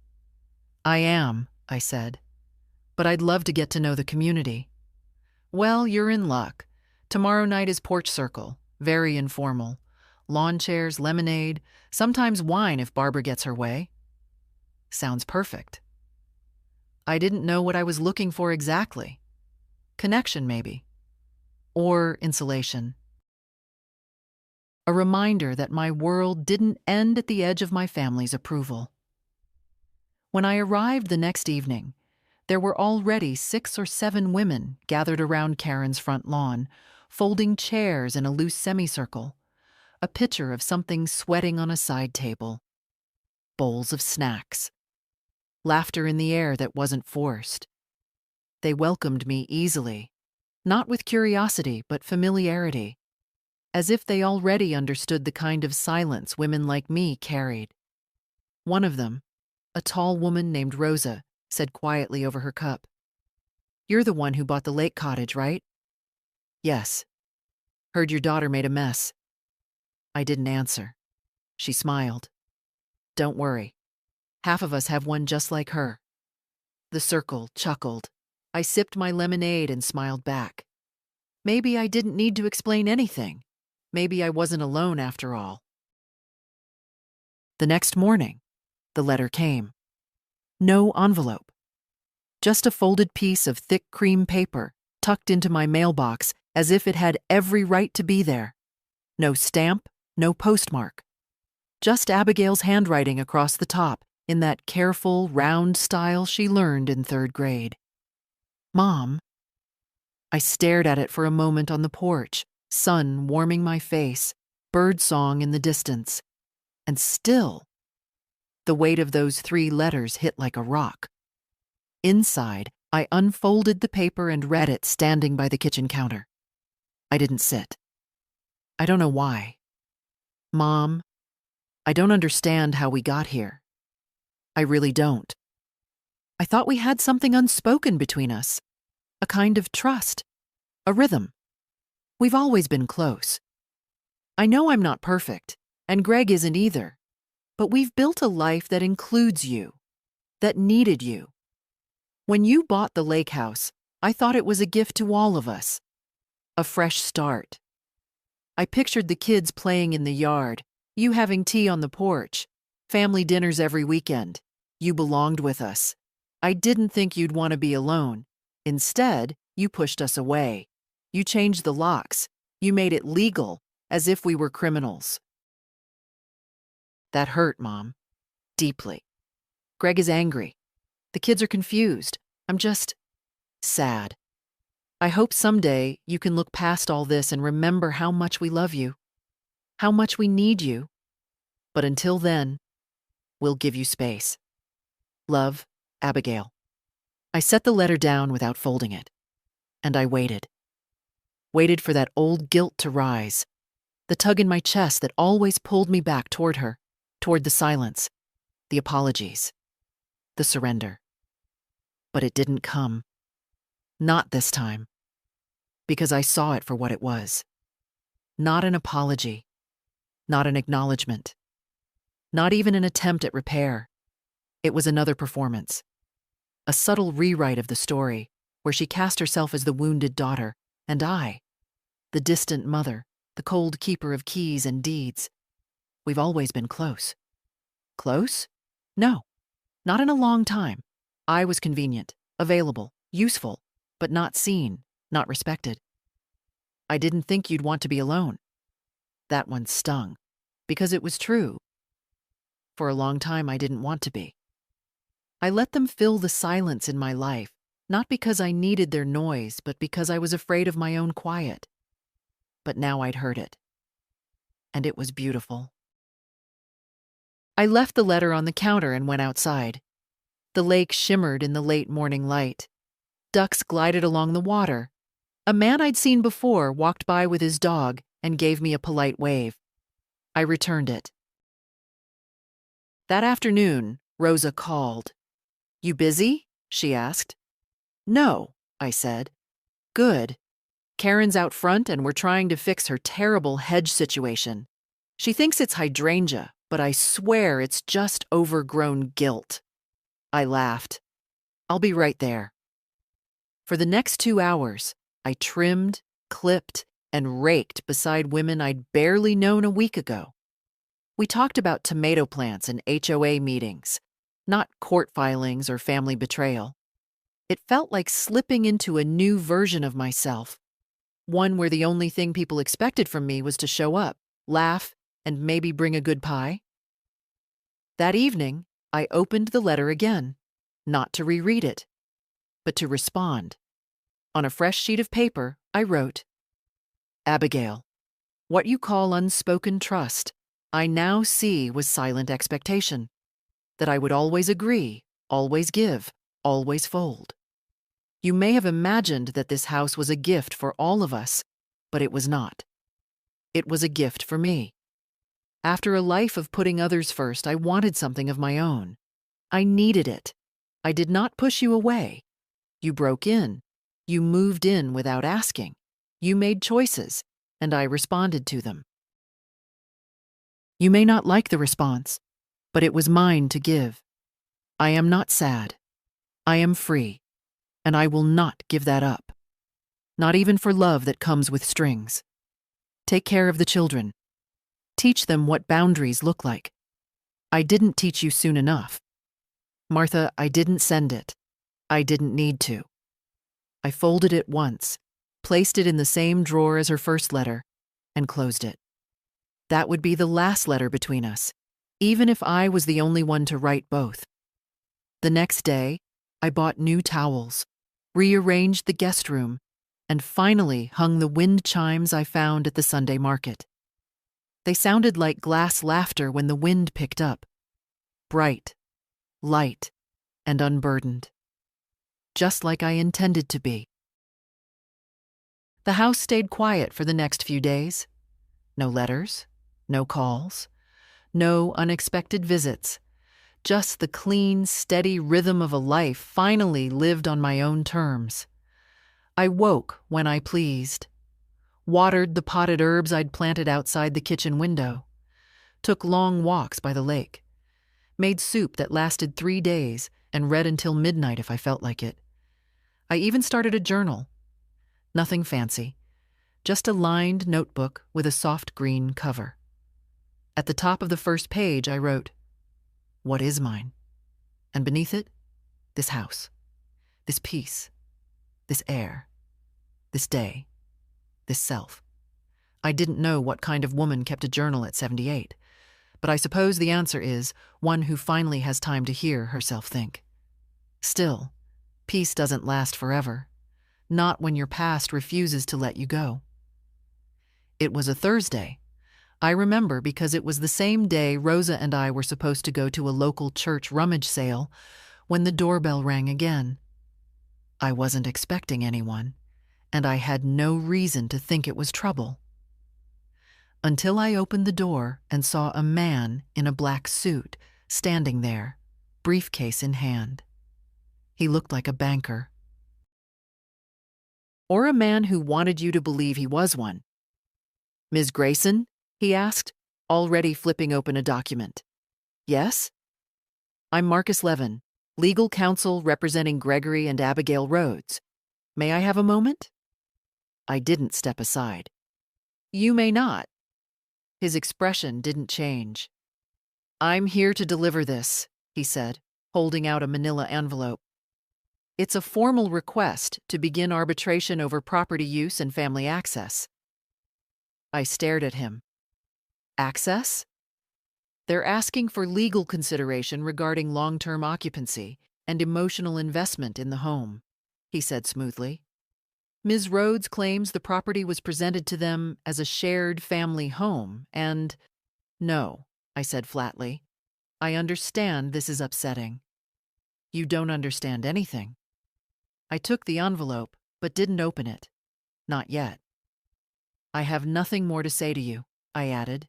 "I am," I said. "But I'd love to get to know the community." "Well, you're in luck. Tomorrow night is porch circle, very informal. Lawn chairs, lemonade, sometimes wine if Barbara gets her way." Sounds perfect. I didn't know what I was looking for exactly. Connection, maybe. Or insulation. A reminder that my world didn't end at the edge of my family's approval. When I arrived the next evening, there were already 6 or 7 women gathered around Karen's front lawn, folding chairs in a loose semicircle, a picture of something sweating on a side table, bowls of snacks, laughter in the air that wasn't forced. They welcomed me easily, not with curiosity but familiarity, as if they already understood the kind of silence women like me carried. One of them, a tall woman named Rosa, said quietly over her cup, "You're the one who bought the lake cottage, right?" "Yes." "Heard your daughter made a mess." I didn't answer. She smiled. "Don't worry. Half of us have one just like her." The circle chuckled. I sipped my lemonade and smiled back. Maybe I didn't need to explain anything. Maybe I wasn't alone after all. The next morning, the letter came. No envelope. Just a folded piece of thick cream paper tucked into my mailbox as if it had every right to be there. No stamp, no postmark. Just Abigail's handwriting across the top in that careful, round style she learned in 3rd grade. "Mom." I stared at it for a moment on the porch, sun warming my face, birdsong in the distance. And still, the weight of those 3 letters hit like a rock. Inside, I unfolded the paper and read it standing by the kitchen counter. I didn't sit. I don't know why. "Mom, I don't understand how we got here. I really don't. I thought we had something unspoken between us, a kind of trust, a rhythm. We've always been close. I know I'm not perfect, and Greg isn't either, but we've built a life that includes you, that needed you. When you bought the lake house, I thought it was a gift to all of us, a fresh start. I pictured the kids playing in the yard, you having tea on the porch, family dinners every weekend. You belonged with us. I didn't think you'd want to be alone. Instead, you pushed us away. You changed the locks. You made it legal, as if we were criminals." That hurt, Mom. Deeply. Greg is angry. The kids are confused. I'm just sad. I hope someday you can look past all this and remember how much we love you, how much we need you. But until then, we'll give you space. Love, Abigail. I set the letter down without folding it, and I waited. Waited for that old guilt to rise, the tug in my chest that always pulled me back toward her, toward the silence, the apologies, the surrender. But it didn't come. Not this time. Because I saw it for what it was. Not an apology. Not an acknowledgement. Not even an attempt at repair. It was another performance. A subtle rewrite of the story, where she cast herself as the wounded daughter, and I, the distant mother, the cold keeper of keys and deeds. We've always been close. Close? No, not in a long time. I was convenient, available, useful, but not seen, not respected. I didn't think you'd want to be alone. That one stung, because it was true. For a long time, I didn't want to be. I let them fill the silence in my life, not because I needed their noise, but because I was afraid of my own quiet. But now I'd heard it. And it was beautiful. I left the letter on the counter and went outside. The lake shimmered in the late morning light. Ducks glided along the water. A man I'd seen before walked by with his dog and gave me a polite wave. I returned it. That afternoon, Rosa called. "You busy?" she asked. "No," I said. "Good. Karen's out front and we're trying to fix her terrible hedge situation. She thinks it's hydrangea, but I swear it's just overgrown gilt." I laughed. "I'll be right there." For the next 2 hours, I trimmed, clipped, and raked beside women I'd barely known a week ago. We talked about tomato plants and HOA meetings, not court filings or family betrayal. It felt like slipping into a new version of myself, one where the only thing people expected from me was to show up, laugh, and maybe bring a good pie. That evening, I opened the letter again, not to reread it, but to respond. On a fresh sheet of paper, I wrote, "Abigail, what you call unspoken trust, I now see was silent expectation, that I would always agree, always give, always fold. You may have imagined that this house was a gift for all of us, but it was not. It was a gift for me. After a life of putting others first, I wanted something of my own. I needed it. I did not push you away. You broke in. You moved in without asking. You made choices, and I responded to them. You may not like the response, but it was mine to give. I am not sad. I am free, and I will not give that up. Not even for love that comes with strings. Take care of the children. Teach them what boundaries look like. I didn't teach you soon enough. Martha, I didn't send it. I didn't need to. I folded it once, placed it in the same drawer as her first letter, and closed it. That would be the last letter between us, even if I was the only one to write both. The next day, I bought new towels, rearranged the guest room, and finally hung the wind chimes I found at the Sunday market. They sounded like glass laughter when the wind picked up. Bright, light, and unburdened. Just like I intended to be. The house stayed quiet for the next few days. No letters, no calls, no unexpected visits. Just the clean, steady rhythm of a life finally lived on my own terms. I woke when I pleased, watered the potted herbs I'd planted outside the kitchen window, took long walks by the lake, made soup that lasted 3 days and read until midnight if I felt like it. I even started a journal. Nothing fancy, just a lined notebook with a soft green cover. At the top of the first page, I wrote, "What is mine?" And beneath it, this house, this peace, this air, this day, this self. I didn't know what kind of woman kept a journal at 78, but I suppose the answer is one who finally has time to hear herself think. Still, peace doesn't last forever, not when your past refuses to let you go. It was a Thursday. I remember because it was the same day Rosa and I were supposed to go to a local church rummage sale when the doorbell rang again. I wasn't expecting anyone, and I had no reason to think it was trouble. Until I opened the door and saw a man in a black suit standing there, briefcase in hand. He looked like a banker. Or a man who wanted you to believe he was one. "Ms. Grayson?" he asked, already flipping open a document. "Yes?" "I'm Marcus Levin, legal counsel representing Gregory and Abigail Rhodes. May I have a moment?" I didn't step aside. "You may not." His expression didn't change. "I'm here to deliver this," he said, holding out a manila envelope. "It's a formal request to begin arbitration over property use and family access." I stared at him. "Access?" "They're asking for legal consideration regarding long-term occupancy and emotional investment in the home," he said smoothly. "Ms. Rhodes claims the property was presented to them as a shared family home, and—" "No," I said flatly. "I understand this is upsetting." You don't understand anything. I took the envelope, but didn't open it. Not yet. I have nothing more to say to you, I added.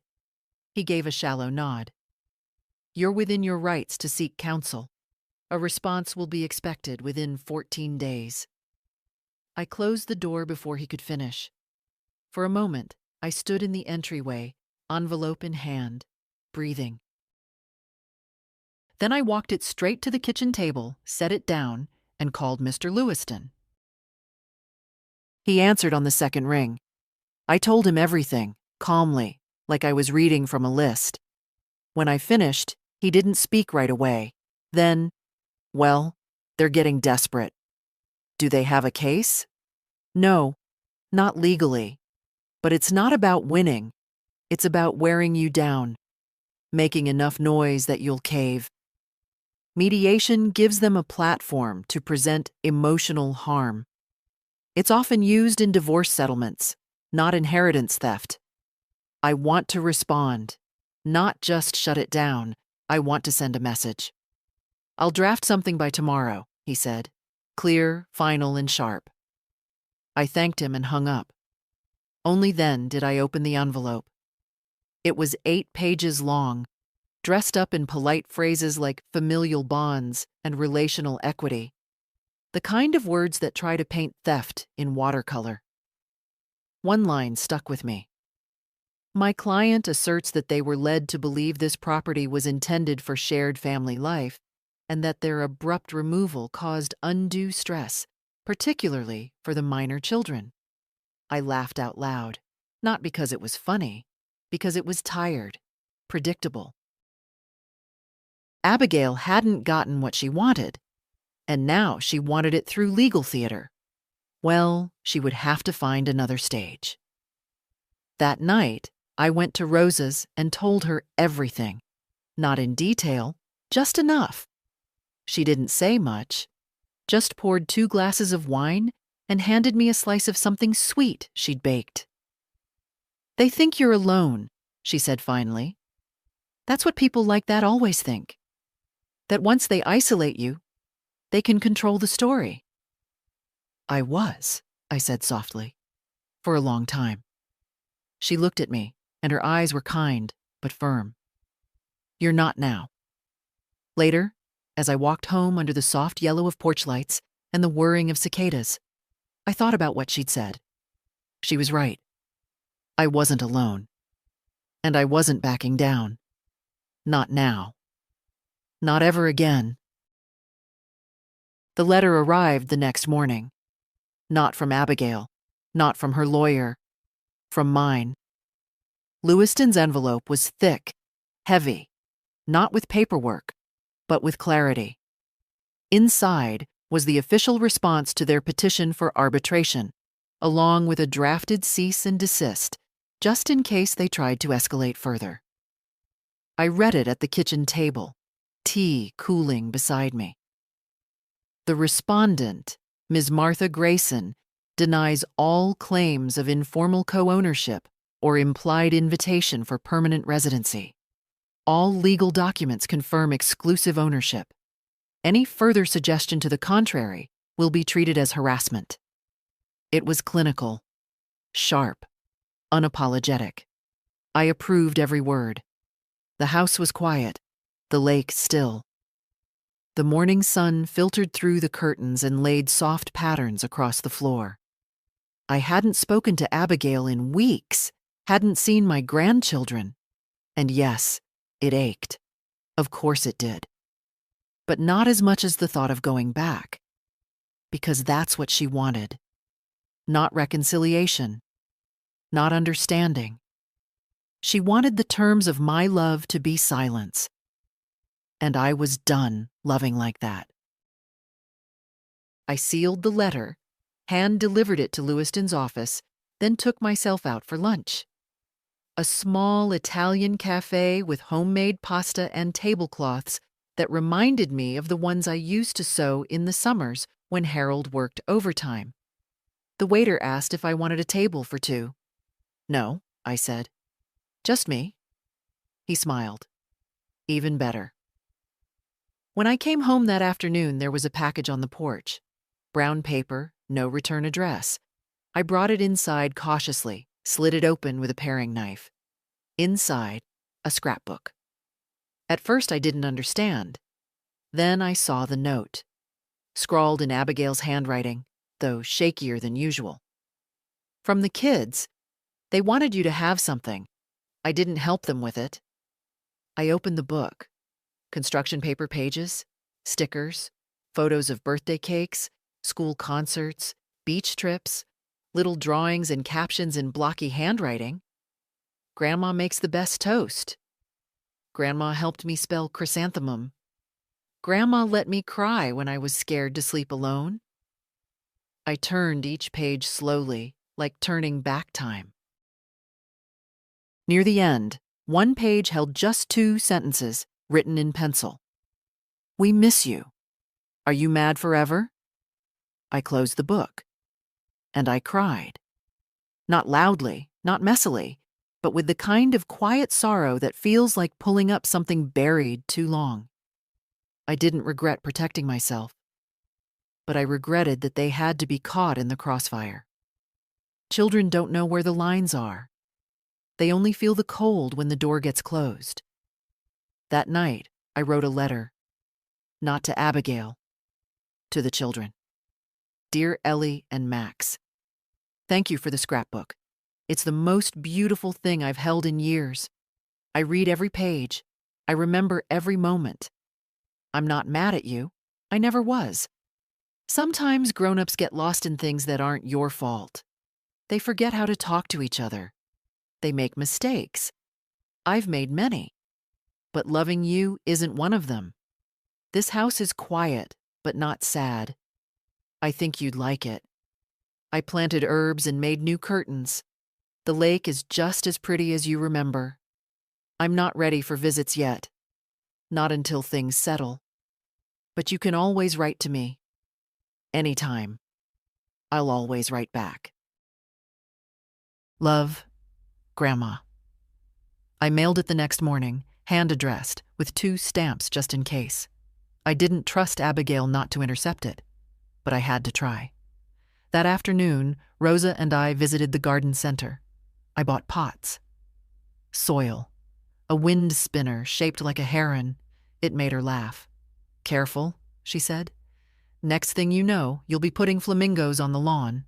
He gave a shallow nod. You're within your rights to seek counsel. A response will be expected within 14 days. I closed the door before he could finish. For a moment, I stood in the entryway, envelope in hand, breathing. Then I walked it straight to the kitchen table, set it down, and called Mr. Lewiston. He answered on the second ring. I told him everything, calmly, like I was reading from a list. When I finished, he didn't speak right away. Then, well, they're getting desperate. Do they have a case? No, not legally. But it's not about winning. It's about wearing you down, making enough noise that you'll cave. Mediation gives them a platform to present emotional harm. It's often used in divorce settlements, not inheritance theft. I want to respond, not just shut it down. I want to send a message. I'll draft something by tomorrow, he said, clear, final, and sharp. I thanked him and hung up. Only then did I open the envelope. It was 8 pages long, dressed up in polite phrases like familial bonds and relational equity, the kind of words that try to paint theft in watercolor. One line stuck with me. My client asserts that they were led to believe this property was intended for shared family life and that their abrupt removal caused undue stress, particularly for the minor children. I laughed out loud, not because it was funny, because it was tired, predictable. Abigail hadn't gotten what she wanted, and now she wanted it through legal theater. Well, she would have to find another stage. That night, I went to Rosa's and told her everything. Not in detail, just enough. She didn't say much, just poured 2 glasses of wine and handed me a slice of something sweet she'd baked. They think you're alone, she said finally. That's what people like that always think. That once they isolate you, they can control the story. I said softly, for a long time. She looked at me, and her eyes were kind, but firm. You're not now. Later, as I walked home under the soft yellow of porch lights and the whirring of cicadas, I thought about what she'd said. She was right. I wasn't alone. And I wasn't backing down. Not now. Not ever again. The letter arrived the next morning. Not from Abigail. Not from her lawyer. From mine. Lewiston's envelope was thick, heavy, not with paperwork, but with clarity. Inside was the official response to their petition for arbitration, along with a drafted cease and desist, just in case they tried to escalate further. I read it at the kitchen table, tea cooling beside me. The respondent, Ms. Martha Grayson, denies all claims of informal co-ownership or implied invitation for permanent residency. All legal documents confirm exclusive ownership. Any further suggestion to the contrary will be treated as harassment. It was clinical, sharp, unapologetic. I approved every word. The house was quiet, the lake still. The morning sun filtered through the curtains and laid soft patterns across the floor. I hadn't spoken to Abigail in weeks, hadn't seen my grandchildren. And yes, it ached. Of course it did. But not as much as the thought of going back. Because that's what she wanted. Not reconciliation. Not understanding. She wanted the terms of my love to be silence. And I was done loving like that. I sealed the letter, hand-delivered it to Lewiston's office, then took myself out for lunch. A small Italian cafe with homemade pasta and tablecloths that reminded me of the ones I used to sew in the summers when Harold worked overtime. The waiter asked if I wanted a table for 2. No, I said. Just me. He smiled. Even better. When I came home that afternoon, there was a package on the porch. Brown paper, no return address. I brought it inside cautiously, slid it open with a paring knife. Inside, a scrapbook. At first, I didn't understand. Then I saw the note, scrawled in Abigail's handwriting, though shakier than usual. From the kids, they wanted you to have something. I didn't help them with it. I opened the book. Construction paper pages, stickers, photos of birthday cakes, school concerts, beach trips, little drawings and captions in blocky handwriting. Grandma makes the best toast. Grandma helped me spell chrysanthemum. Grandma let me cry when I was scared to sleep alone. I turned each page slowly, like turning back time. Near the end, one page held just 2 sentences, written in pencil. "We miss you. Are you mad forever?" I closed the book. And I cried. Not loudly, not messily, but with the kind of quiet sorrow that feels like pulling up something buried too long. I didn't regret protecting myself, but I regretted that they had to be caught in the crossfire. Children don't know where the lines are. They only feel the cold when the door gets closed. That night, I wrote a letter. Not to Abigail, to the children. Dear Ellie and Max, thank you for the scrapbook. It's the most beautiful thing I've held in years. I read every page. I remember every moment. I'm not mad at you. I never was. Sometimes grown-ups get lost in things that aren't your fault. They forget how to talk to each other. They make mistakes. I've made many. But loving you isn't one of them. This house is quiet, but not sad. I think you'd like it. I planted herbs and made new curtains. The lake is just as pretty as you remember. I'm not ready for visits yet. Not until things settle. But you can always write to me. Anytime. I'll always write back. Love, Grandma. I mailed it the next morning, hand-addressed, with 2 stamps just in case. I didn't trust Abigail not to intercept it, but I had to try. That afternoon, Rosa and I visited the garden center. I bought pots. Soil. A wind spinner shaped like a heron. It made her laugh. "Careful," she said. "Next thing you know, you'll be putting flamingos on the lawn."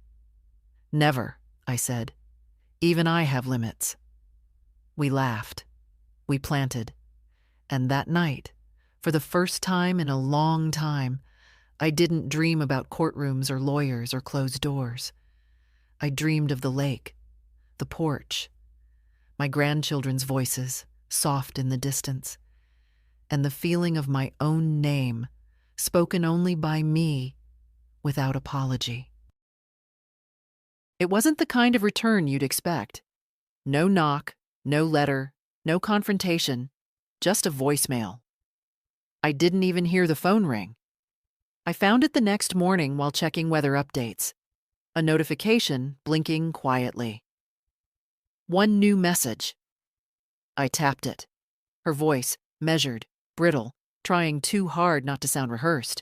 "Never," I said. "Even I have limits." We laughed. We planted. And that night, for the first time in a long time, I didn't dream about courtrooms or lawyers or closed doors. I dreamed of the lake, the porch, my grandchildren's voices, soft in the distance, and the feeling of my own name, spoken only by me, without apology. It wasn't the kind of return you'd expect. No knock, no letter, no confrontation, just a voicemail. I didn't even hear the phone ring. I found it the next morning while checking weather updates. A notification blinking quietly. One new message. I tapped it. Her voice, measured, brittle, trying too hard not to sound rehearsed.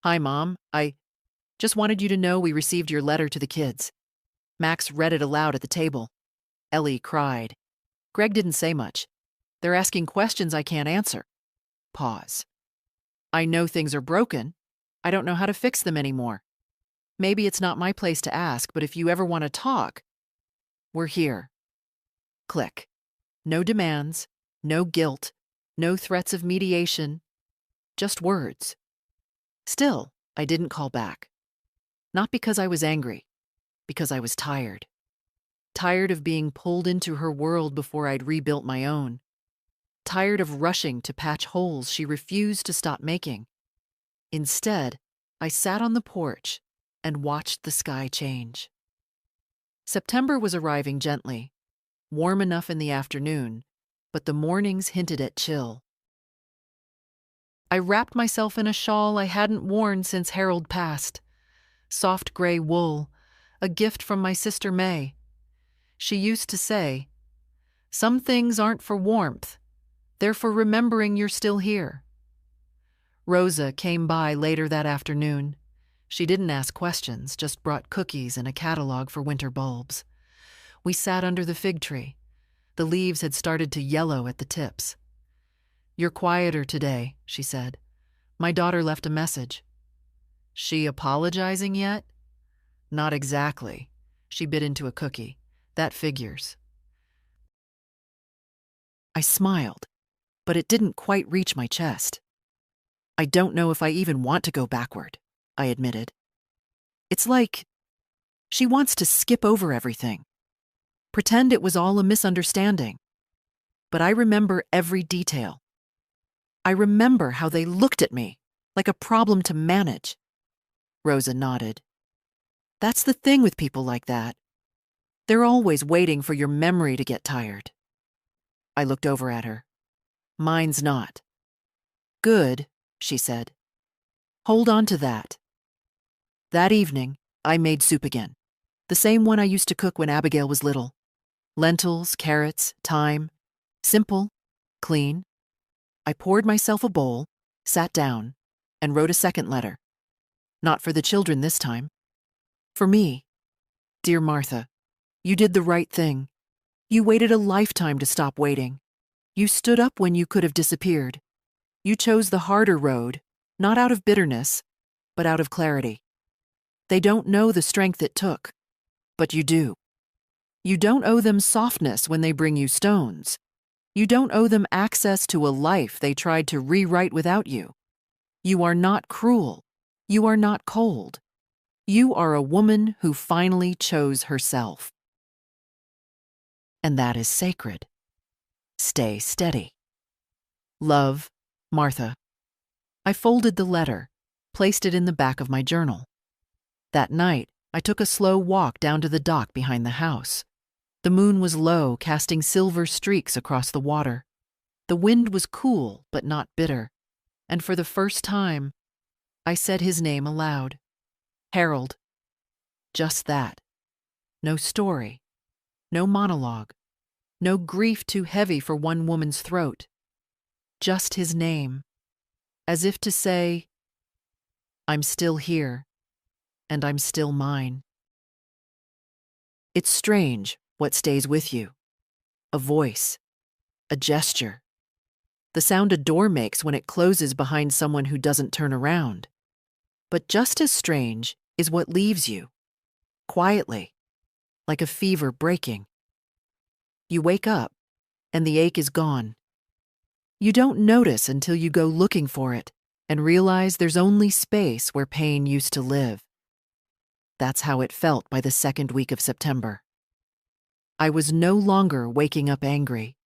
"Hi, Mom. I just wanted you to know we received your letter to the kids." Max read it aloud at the table. Ellie cried. Greg didn't say much. "They're asking questions I can't answer." Pause. "I know things are broken. I don't know how to fix them anymore. Maybe it's not my place to ask, but if you ever want to talk, we're here." Click. No demands, no guilt, no threats of mediation, just words. Still, I didn't call back. Not because I was angry, because I was tired. Tired of being pulled into her world before I'd rebuilt my own. Tired of rushing to patch holes she refused to stop making. Instead, I sat on the porch and watched the sky change. September was arriving gently, warm enough in the afternoon, but the mornings hinted at chill. I wrapped myself in a shawl I hadn't worn since Harold passed. Soft gray wool, a gift from my sister May. She used to say, "Some things aren't for warmth. They're for remembering you're still here." Rosa came by later that afternoon. She didn't ask questions, just brought cookies and a catalog for winter bulbs. We sat under the fig tree. The leaves had started to yellow at the tips. "You're quieter today," she said. "My daughter left a message." "She apologizing yet?" "Not exactly." She bit into a cookie. "That figures." I smiled, but it didn't quite reach my chest. "I don't know if I even want to go backward," I admitted. "It's like she wants to skip over everything, pretend it was all a misunderstanding. But I remember every detail. I remember how they looked at me like a problem to manage." Rosa nodded. "That's the thing with people like that. They're always waiting for your memory to get tired." I looked over at her. "Mine's not." "Good," she said. "Hold on to that." That evening, I made soup again. The same one I used to cook when Abigail was little. Lentils, carrots, thyme. Simple, clean. I poured myself a bowl, sat down, and wrote a second letter. Not for the children this time. For me. "Dear Martha, you did the right thing. You waited a lifetime to stop waiting. You stood up when you could have disappeared. You chose the harder road, not out of bitterness, but out of clarity. They don't know the strength it took, but you do. You don't owe them softness when they bring you stones. You don't owe them access to a life they tried to rewrite without you. You are not cruel. You are not cold. You are a woman who finally chose herself. And that is sacred. Stay steady. Love, Martha." I folded the letter, placed it in the back of my journal. That night, I took a slow walk down to the dock behind the house. The moon was low, casting silver streaks across the water. The wind was cool, but not bitter. And for the first time, I said his name aloud. Harold. Just that. No story. No monologue. No grief too heavy for one woman's throat. Just his name. As if to say, I'm still here, and I'm still mine. It's strange what stays with you. A voice. A gesture. The sound a door makes when it closes behind someone who doesn't turn around. But just as strange is what leaves you. Quietly. Like a fever breaking. You wake up, and the ache is gone. You don't notice until you go looking for it and realize there's only space where pain used to live. That's how it felt by the second week of September. I was no longer waking up angry,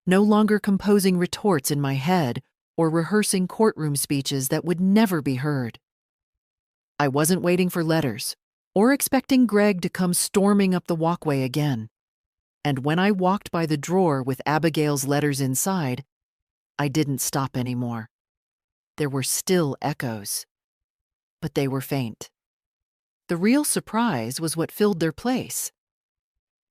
no longer composing retorts in my head or rehearsing courtroom speeches that would never be heard. I wasn't waiting for letters or expecting Greg to come storming up the walkway again. And when I walked by the drawer with Abigail's letters inside, I didn't stop anymore. There were still echoes, but they were faint. The real surprise was what filled their place.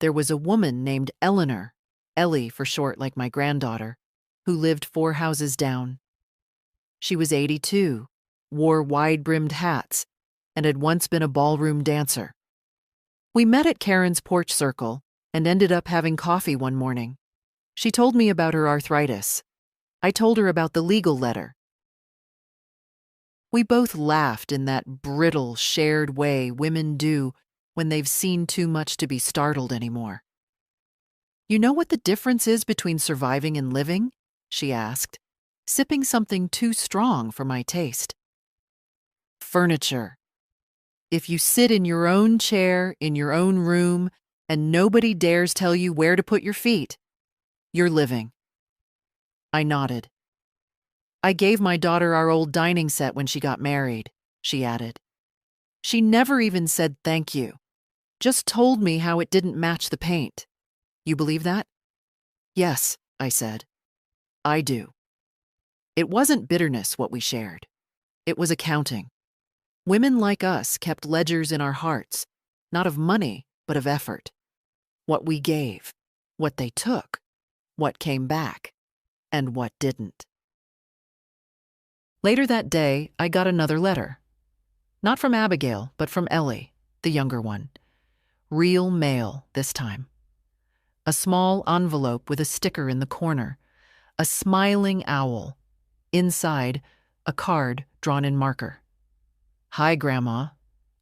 There was a woman named Eleanor, Ellie for short like my granddaughter, who lived 4 houses down. She was 82, wore wide-brimmed hats, and had once been a ballroom dancer. We met at Karen's porch circle and ended up having coffee one morning. She told me about her arthritis. I told her about the legal letter. We both laughed in that brittle, shared way women do when they've seen too much to be startled anymore. "You know what the difference is between surviving and living?" she asked, sipping something too strong for my taste. "Furniture. If you sit in your own chair, in your own room, and nobody dares tell you where to put your feet, you're living." I nodded. "I gave my daughter our old dining set when she got married," she added. "She never even said thank you, just told me how it didn't match the paint. You believe that?" "Yes," I said. "I do." It wasn't bitterness what we shared. It was accounting. Women like us kept ledgers in our hearts, not of money, but of effort. What we gave, what they took, what came back, and what didn't. Later that day, I got another letter. Not from Abigail, but from Ellie, the younger one. Real mail this time. A small envelope with a sticker in the corner. A smiling owl. Inside, a card drawn in marker. Hi, Grandma.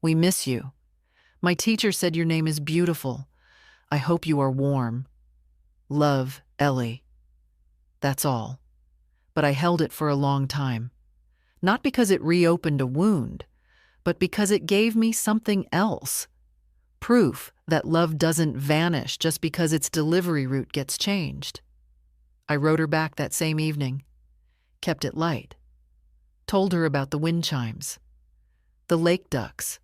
We miss you. My teacher said your name is beautiful. I hope you are warm. Love, Ellie. That's all. But I held it for a long time. Not because it reopened a wound, but because it gave me something else. Proof that love doesn't vanish just because its delivery route gets changed. I wrote her back that same evening, kept it light, told her about the wind chimes, the lake ducks,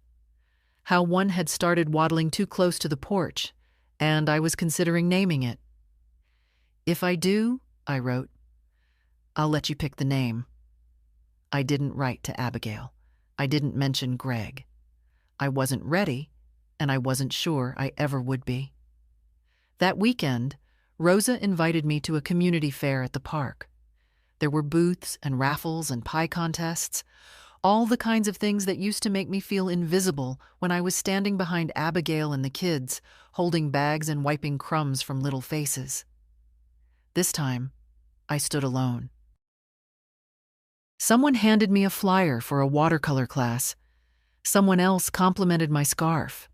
how one had started waddling too close to the porch, and I was considering naming it. If I do, I wrote, I'll let you pick the name. I didn't write to Abigail. I didn't mention Greg. I wasn't ready, and I wasn't sure I ever would be. That weekend, Rosa invited me to a community fair at the park. There were booths and raffles and pie contests, all the kinds of things that used to make me feel invisible when I was standing behind Abigail and the kids, holding bags and wiping crumbs from little faces. This time, I stood alone. Someone handed me a flyer for a watercolor class. Someone else complimented my scarf.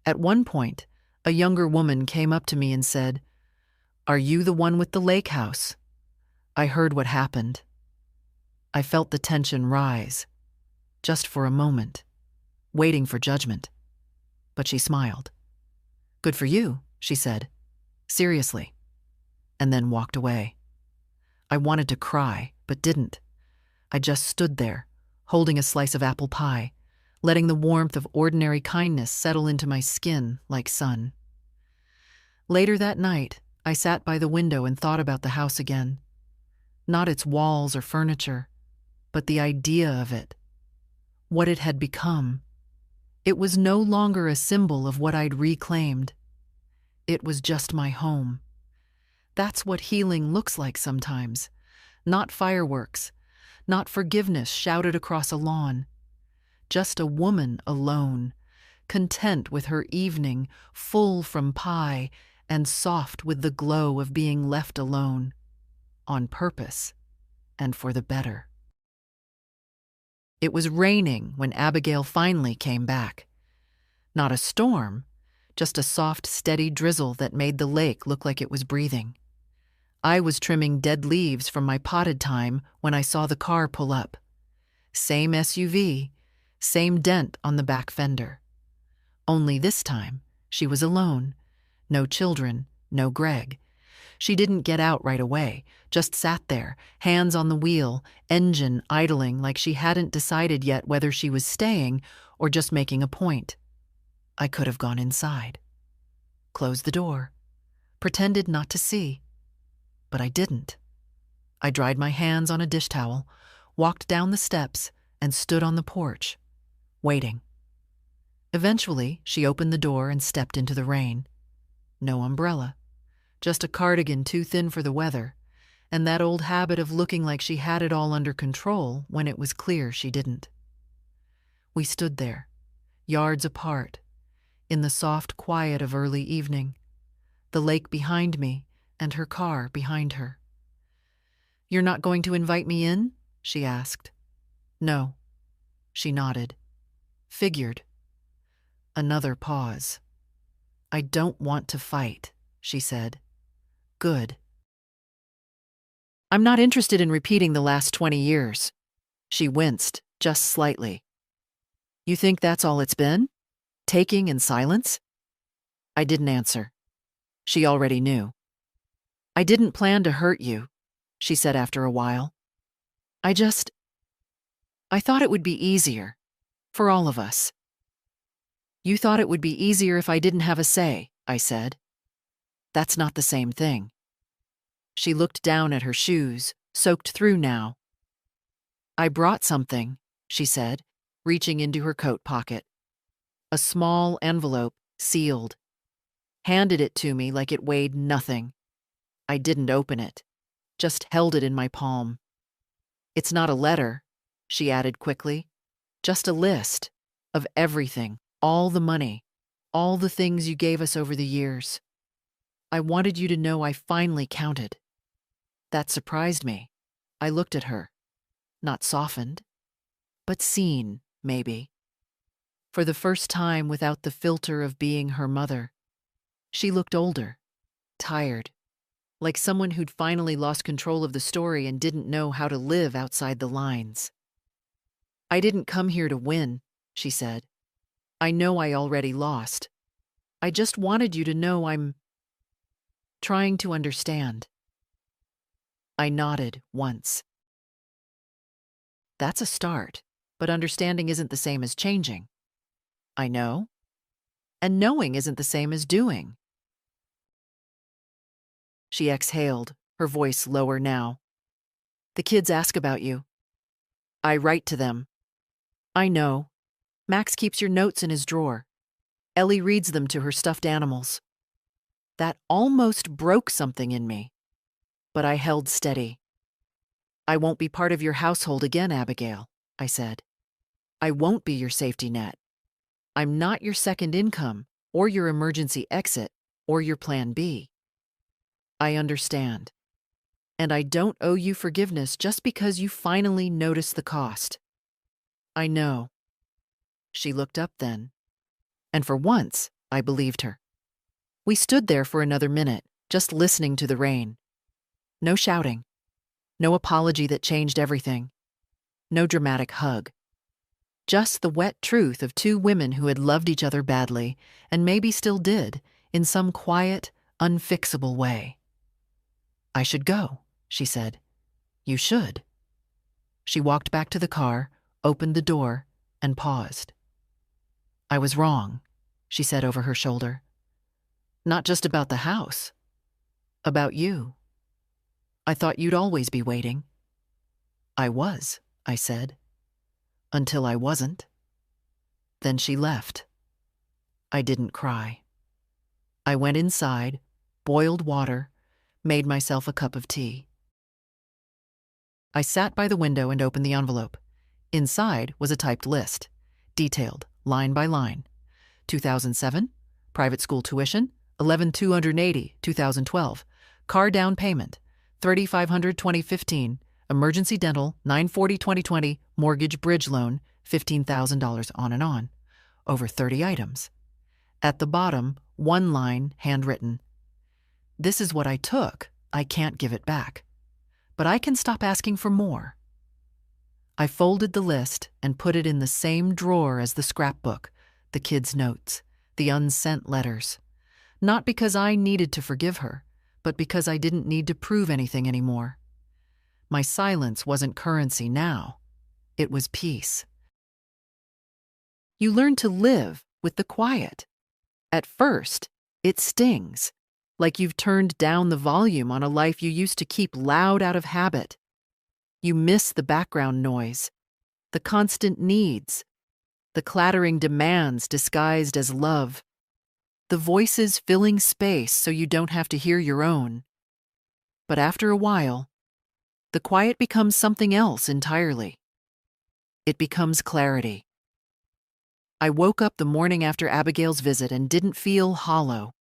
At one point, a younger woman came up to me and said, "Are you the one with the lake house?" I heard what happened. I felt the tension rise, just for a moment, waiting for judgment. But she smiled. "Good for you," she said, seriously, and then walked away. I wanted to cry, but didn't. I just stood there, holding a slice of apple pie, letting the warmth of ordinary kindness settle into my skin like sun. Later that night, I sat by the window and thought about the house again. Not its walls or furniture, but the idea of it. What it had become. It was no longer a symbol of what I'd reclaimed. It was just my home. That's what healing looks like sometimes. Not fireworks, not forgiveness shouted across a lawn. Just a woman alone, content with her evening, full from pie, and soft with the glow of being left alone, on purpose and for the better. It was raining when Abigail finally came back. Not a storm, just a soft, steady drizzle that made the lake look like it was breathing. I was trimming dead leaves from my potted thyme when I saw the car pull up. Same SUV, same dent on the back fender. Only this time, she was alone. No children, no Greg. She didn't get out right away, just sat there, hands on the wheel, engine idling like she hadn't decided yet whether she was staying or just making a point. I could have gone inside. Closed the door. Pretended not to see. But I didn't. I dried my hands on a dish towel, walked down the steps, and stood on the porch, waiting. Eventually, she opened the door and stepped into the rain. No umbrella. Just a cardigan too thin for the weather, and that old habit of looking like she had it all under control when it was clear she didn't. We stood there, yards apart, in the soft quiet of early evening, the lake behind me and her car behind her. "You're not going to invite me in?" she asked. "No." She nodded. "Figured." Another pause. "I don't want to fight," she said. "Good." "I'm not interested in repeating the last 20 years. She winced, just slightly. "You think that's all it's been? Taking in silence?" I didn't answer. She already knew. "I didn't plan to hurt you," she said after a while. I thought it would be easier, for all of us." "You thought it would be easier if I didn't have a say," I said. "That's not the same thing." She looked down at her shoes, soaked through now. "I brought something," she said, reaching into her coat pocket. A small envelope, sealed. Handed it to me like it weighed nothing. I didn't open it, just held it in my palm. "It's not a letter," she added quickly. Just a list of everything, all the money, all the things you gave us over the years. I wanted you to know I finally counted. That surprised me. I looked at her, not softened, but seen, maybe. For the first time without the filter of being her mother. She looked older, tired, like someone who'd finally lost control of the story and didn't know how to live outside the lines. I didn't come here to win, she said. I know I already lost. I just wanted you to know I'm trying to understand. I nodded once. That's a start, but understanding isn't the same as changing. I know. And knowing isn't the same as doing. She exhaled, her voice lower now. The kids ask about you. I write to them. I know. Max keeps your notes in his drawer. Ellie reads them to her stuffed animals. That almost broke something in me. But I held steady. I won't be part of your household again, Abigail, I said. I won't be your safety net. I'm not your second income, or your emergency exit, or your plan B. I understand. And I don't owe you forgiveness just because you finally noticed the cost. I know. She looked up then. And for once, I believed her. We stood there for another minute, just listening to the rain. No shouting. No apology that changed everything. No dramatic hug. Just the wet truth of two women who had loved each other badly, and maybe still did, in some quiet, unfixable way. I should go, she said. You should. She walked back to the car, opened the door, and paused. I was wrong, she said over her shoulder. Not just about the house. About you. I thought you'd always be waiting. I was, I said. Until I wasn't. Then she left. I didn't cry. I went inside, boiled water, made myself a cup of tea. I sat by the window and opened the envelope. Inside was a typed list, detailed, line by line. 2007, private school tuition, $11,280, 2012, car down payment, $3,500, 2015, emergency dental, $940, 2020, mortgage bridge loan, $15,000, on and on. Over 30 items. At the bottom, one line, handwritten. This is what I took. I can't give it back. But I can stop asking for more. I folded the list and put it in the same drawer as the scrapbook, the kids' notes, the unsent letters. Not because I needed to forgive her, but because I didn't need to prove anything anymore. My silence wasn't currency now. It was peace. You learn to live with the quiet. At first, it stings, like you've turned down the volume on a life you used to keep loud out of habit. You miss the background noise, the constant needs, the clattering demands disguised as love, the voices filling space so you don't have to hear your own. But after a while, the quiet becomes something else entirely. It becomes clarity. I woke up the morning after Abigail's visit and didn't feel hollow.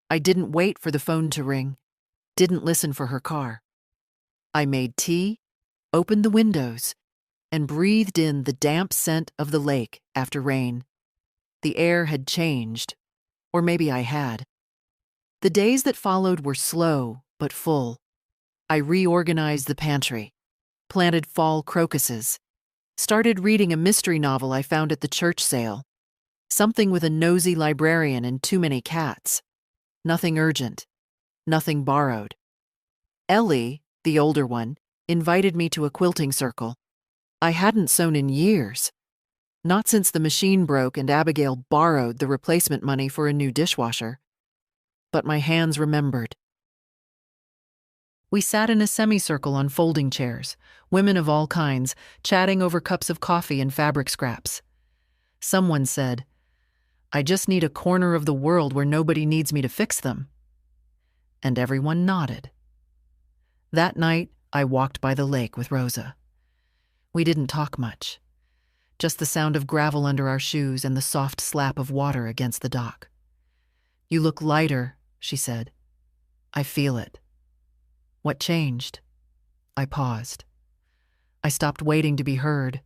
I didn't wait for the phone to ring, didn't listen for her car. I made tea, opened the windows, and breathed in the damp scent of the lake after rain. The air had changed, or maybe I had. The days that followed were slow but full. I reorganized the pantry, planted fall crocuses, started reading a mystery novel I found at the church sale, something with a nosy librarian and too many cats. Nothing urgent, nothing borrowed. Ellie, the older one, invited me to a quilting circle. I hadn't sewn in years, not since the machine broke and Abigail borrowed the replacement money for a new dishwasher. But my hands remembered. We sat in a semicircle on folding chairs, women of all kinds, chatting over cups of coffee and fabric scraps. Someone said, I just need a corner of the world where nobody needs me to fix them. And everyone nodded. That night, I walked by the lake with Rosa. We didn't talk much, just the sound of gravel under our shoes and the soft slap of water against the dock. "You look lighter," she said. "I feel it." "What changed?" I paused. I stopped waiting to be heard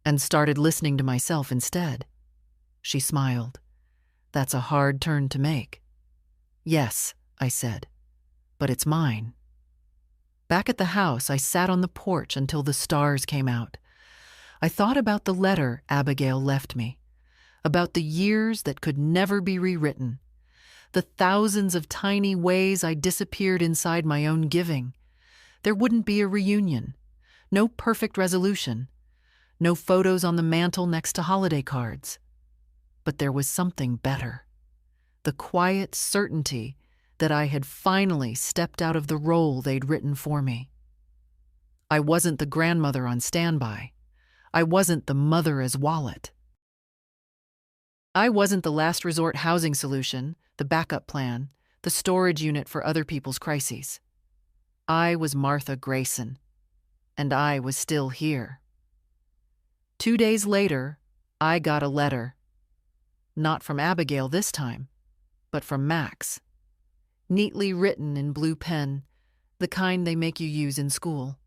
and started listening to myself instead. She smiled. "That's a hard turn to make." "Yes," I said, "but it's mine." Back at the house, I sat on the porch until the stars came out. I thought about the letter Abigail left me, about the years that could never be rewritten, the thousands of tiny ways I disappeared inside my own giving. There wouldn't be a reunion, no perfect resolution, no photos on the mantle next to holiday cards. But there was something better. The quiet certainty that I had finally stepped out of the role they'd written for me. I wasn't the grandmother on standby. I wasn't the mother as wallet. I wasn't the last resort housing solution, the backup plan, the storage unit for other people's crises. I was Martha Grayson, and I was still here. 2 days later, I got a letter. Not from Abigail this time, but from Max. Neatly written in blue pen, the kind they make you use in school.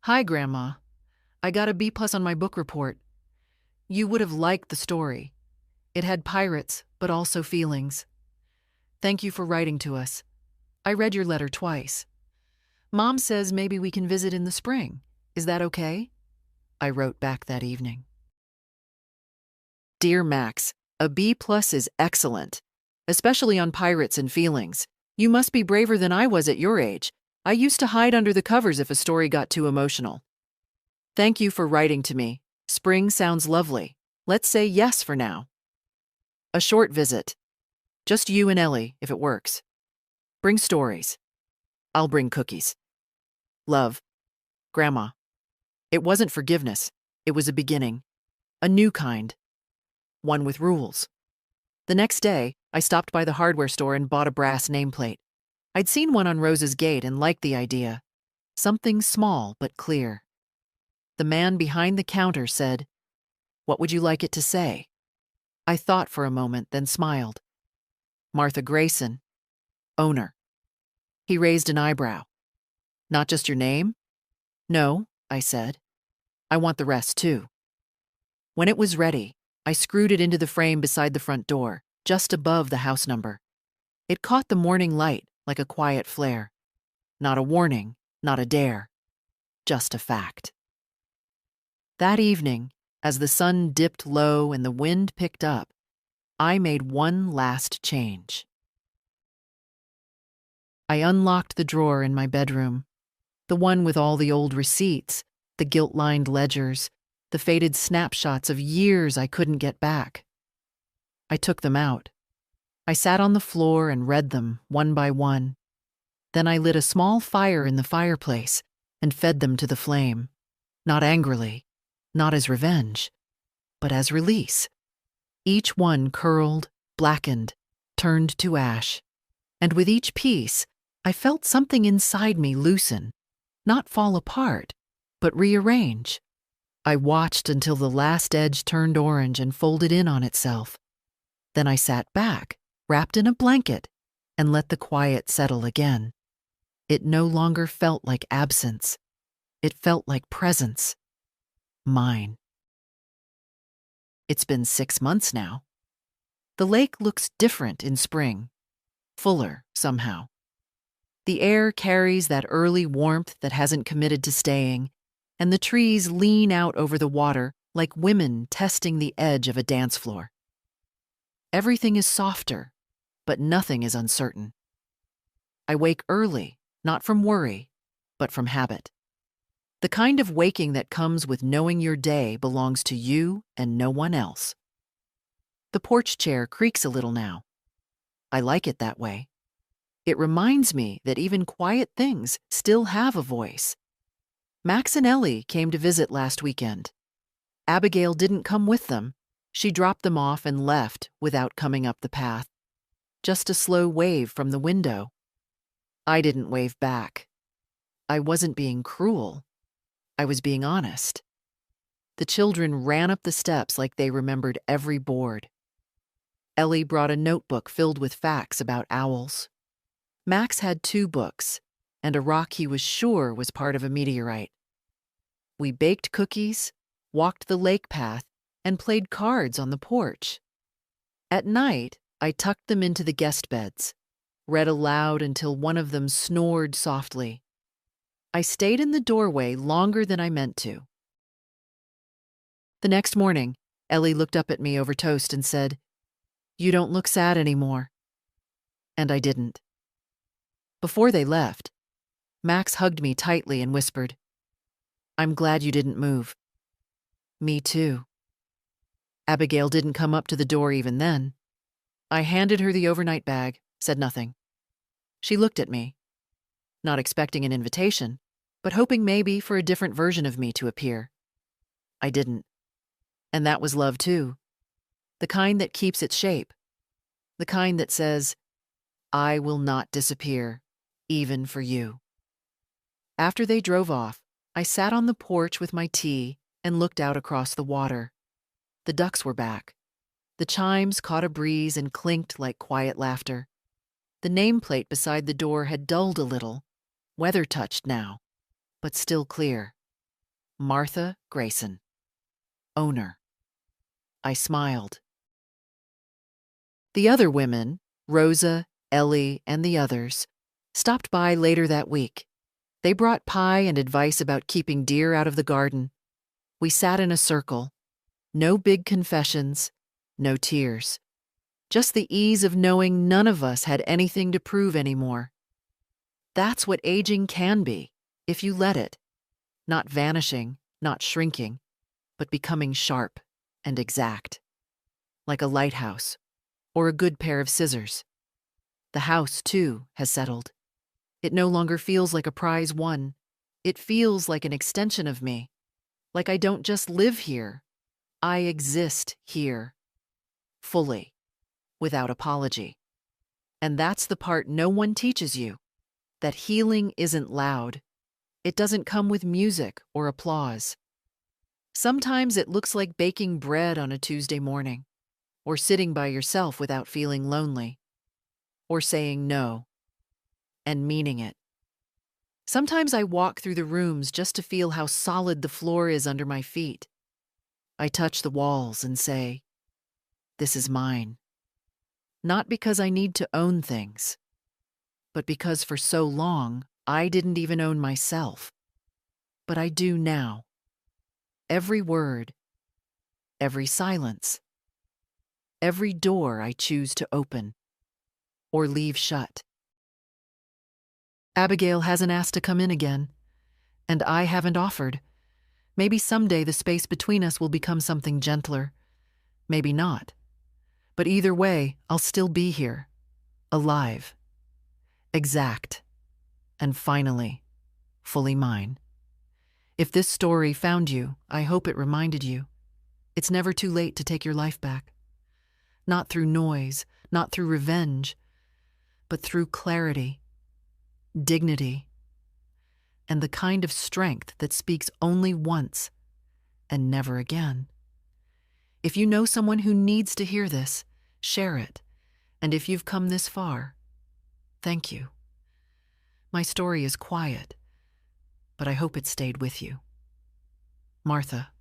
"Hi, Grandma. I got a B+ on my book report. You would have liked the story. It had pirates, but also feelings. Thank you for writing to us. I read your letter twice. Mom says maybe we can visit in the spring. Is that okay?" I wrote back that evening. "Dear Max, a B+ is excellent, especially on pirates and feelings. You must be braver than I was at your age. I used to hide under the covers if a story got too emotional. Thank you for writing to me. Spring sounds lovely. Let's say yes for now. A short visit. Just you and Ellie, if it works. Bring stories. I'll bring cookies. Love, Grandma." It wasn't forgiveness. It was a beginning. A new kind. One with rules. The next day, I stopped by the hardware store and bought a brass nameplate. I'd seen one on Rose's gate and liked the idea. Something small but clear. The man behind the counter said, "What would you like it to say?" I thought for a moment, then smiled. "Martha Grayson, owner." He raised an eyebrow. "Not just your name?" "No," I said. "I want the rest too." When it was ready, I screwed it into the frame beside the front door, just above the house number. It caught the morning light like a quiet flare. Not a warning, not a dare. Just a fact. That evening, as the sun dipped low and the wind picked up, I made one last change. I unlocked the drawer in my bedroom, the one with all the old receipts, the gilt-lined ledgers, the faded snapshots of years I couldn't get back. I took them out. I sat on the floor and read them one by one. Then I lit a small fire in the fireplace and fed them to the flame, not angrily, not as revenge, but as release. Each one curled, blackened, turned to ash, and with each piece, I felt something inside me loosen, not fall apart, but rearrange. I watched until the last edge turned orange and folded in on itself. Then I sat back, wrapped in a blanket, and let the quiet settle again. It no longer felt like absence. It felt like presence. Mine. It's been 6 months now. The lake looks different in spring, fuller somehow. The air carries that early warmth that hasn't committed to staying, and the trees lean out over the water like women testing the edge of a dance floor. Everything is softer, but nothing is uncertain. I wake early, not from worry, but from habit. The kind of waking that comes with knowing your day belongs to you and no one else. The porch chair creaks a little now. I like it that way. It reminds me that even quiet things still have a voice. Max and Ellie came to visit last weekend. Abigail didn't come with them. She dropped them off and left without coming up the path. Just a slow wave from the window. I didn't wave back. I wasn't being cruel. I was being honest. The children ran up the steps like they remembered every board. Ellie brought a notebook filled with facts about owls. Max had 2 books, and a rock he was sure was part of a meteorite. We baked cookies, walked the lake path, and played cards on the porch. At night, I tucked them into the guest beds, read aloud until one of them snored softly. I stayed in the doorway longer than I meant to. The next morning, Ellie looked up at me over toast and said, "You don't look sad anymore." And I didn't. Before they left, Max hugged me tightly and whispered, "I'm glad you didn't move." Me too. Abigail didn't come up to the door even then. I handed her the overnight bag, said nothing. She looked at me, not expecting an invitation, but hoping maybe for a different version of me to appear. I didn't. And that was love too. The kind that keeps its shape. The kind that says, "I will not disappear, even for you." After they drove off, I sat on the porch with my tea and looked out across the water. The ducks were back. The chimes caught a breeze and clinked like quiet laughter. The nameplate beside the door had dulled a little, weather-touched now, but still clear. Martha Grayson, owner. I smiled. The other women, Rosa, Ellie, and the others, stopped by later that week. They brought pie and advice about keeping deer out of the garden. We sat in a circle. No big confessions, no tears. Just the ease of knowing none of us had anything to prove anymore. That's what aging can be, if you let it. Not vanishing, not shrinking, but becoming sharp and exact. Like a lighthouse, or a good pair of scissors. The house, too, has settled. It no longer feels like a prize won. It feels like an extension of me. Like I don't just live here. I exist here. Fully. Without apology. And that's the part no one teaches you. That healing isn't loud. It doesn't come with music or applause. Sometimes it looks like baking bread on a Tuesday morning, or sitting by yourself without feeling lonely, or saying no, and meaning it. Sometimes I walk through the rooms just to feel how solid the floor is under my feet. I touch the walls and say, "This is mine." Not because I need to own things, but because for so long I didn't even own myself. But I do now. Every word, every silence, every door I choose to open or leave shut. Abigail hasn't asked to come in again, and I haven't offered. Maybe someday the space between us will become something gentler. Maybe not. But either way, I'll still be here, alive, exact, and finally, fully mine. If this story found you, I hope it reminded you. It's never too late to take your life back. Not through noise, not through revenge, but through clarity, dignity, and the kind of strength that speaks only once and never again. If you know someone who needs to hear this, share it. And if you've come this far, thank you. My story is quiet, but I hope it stayed with you. Martha.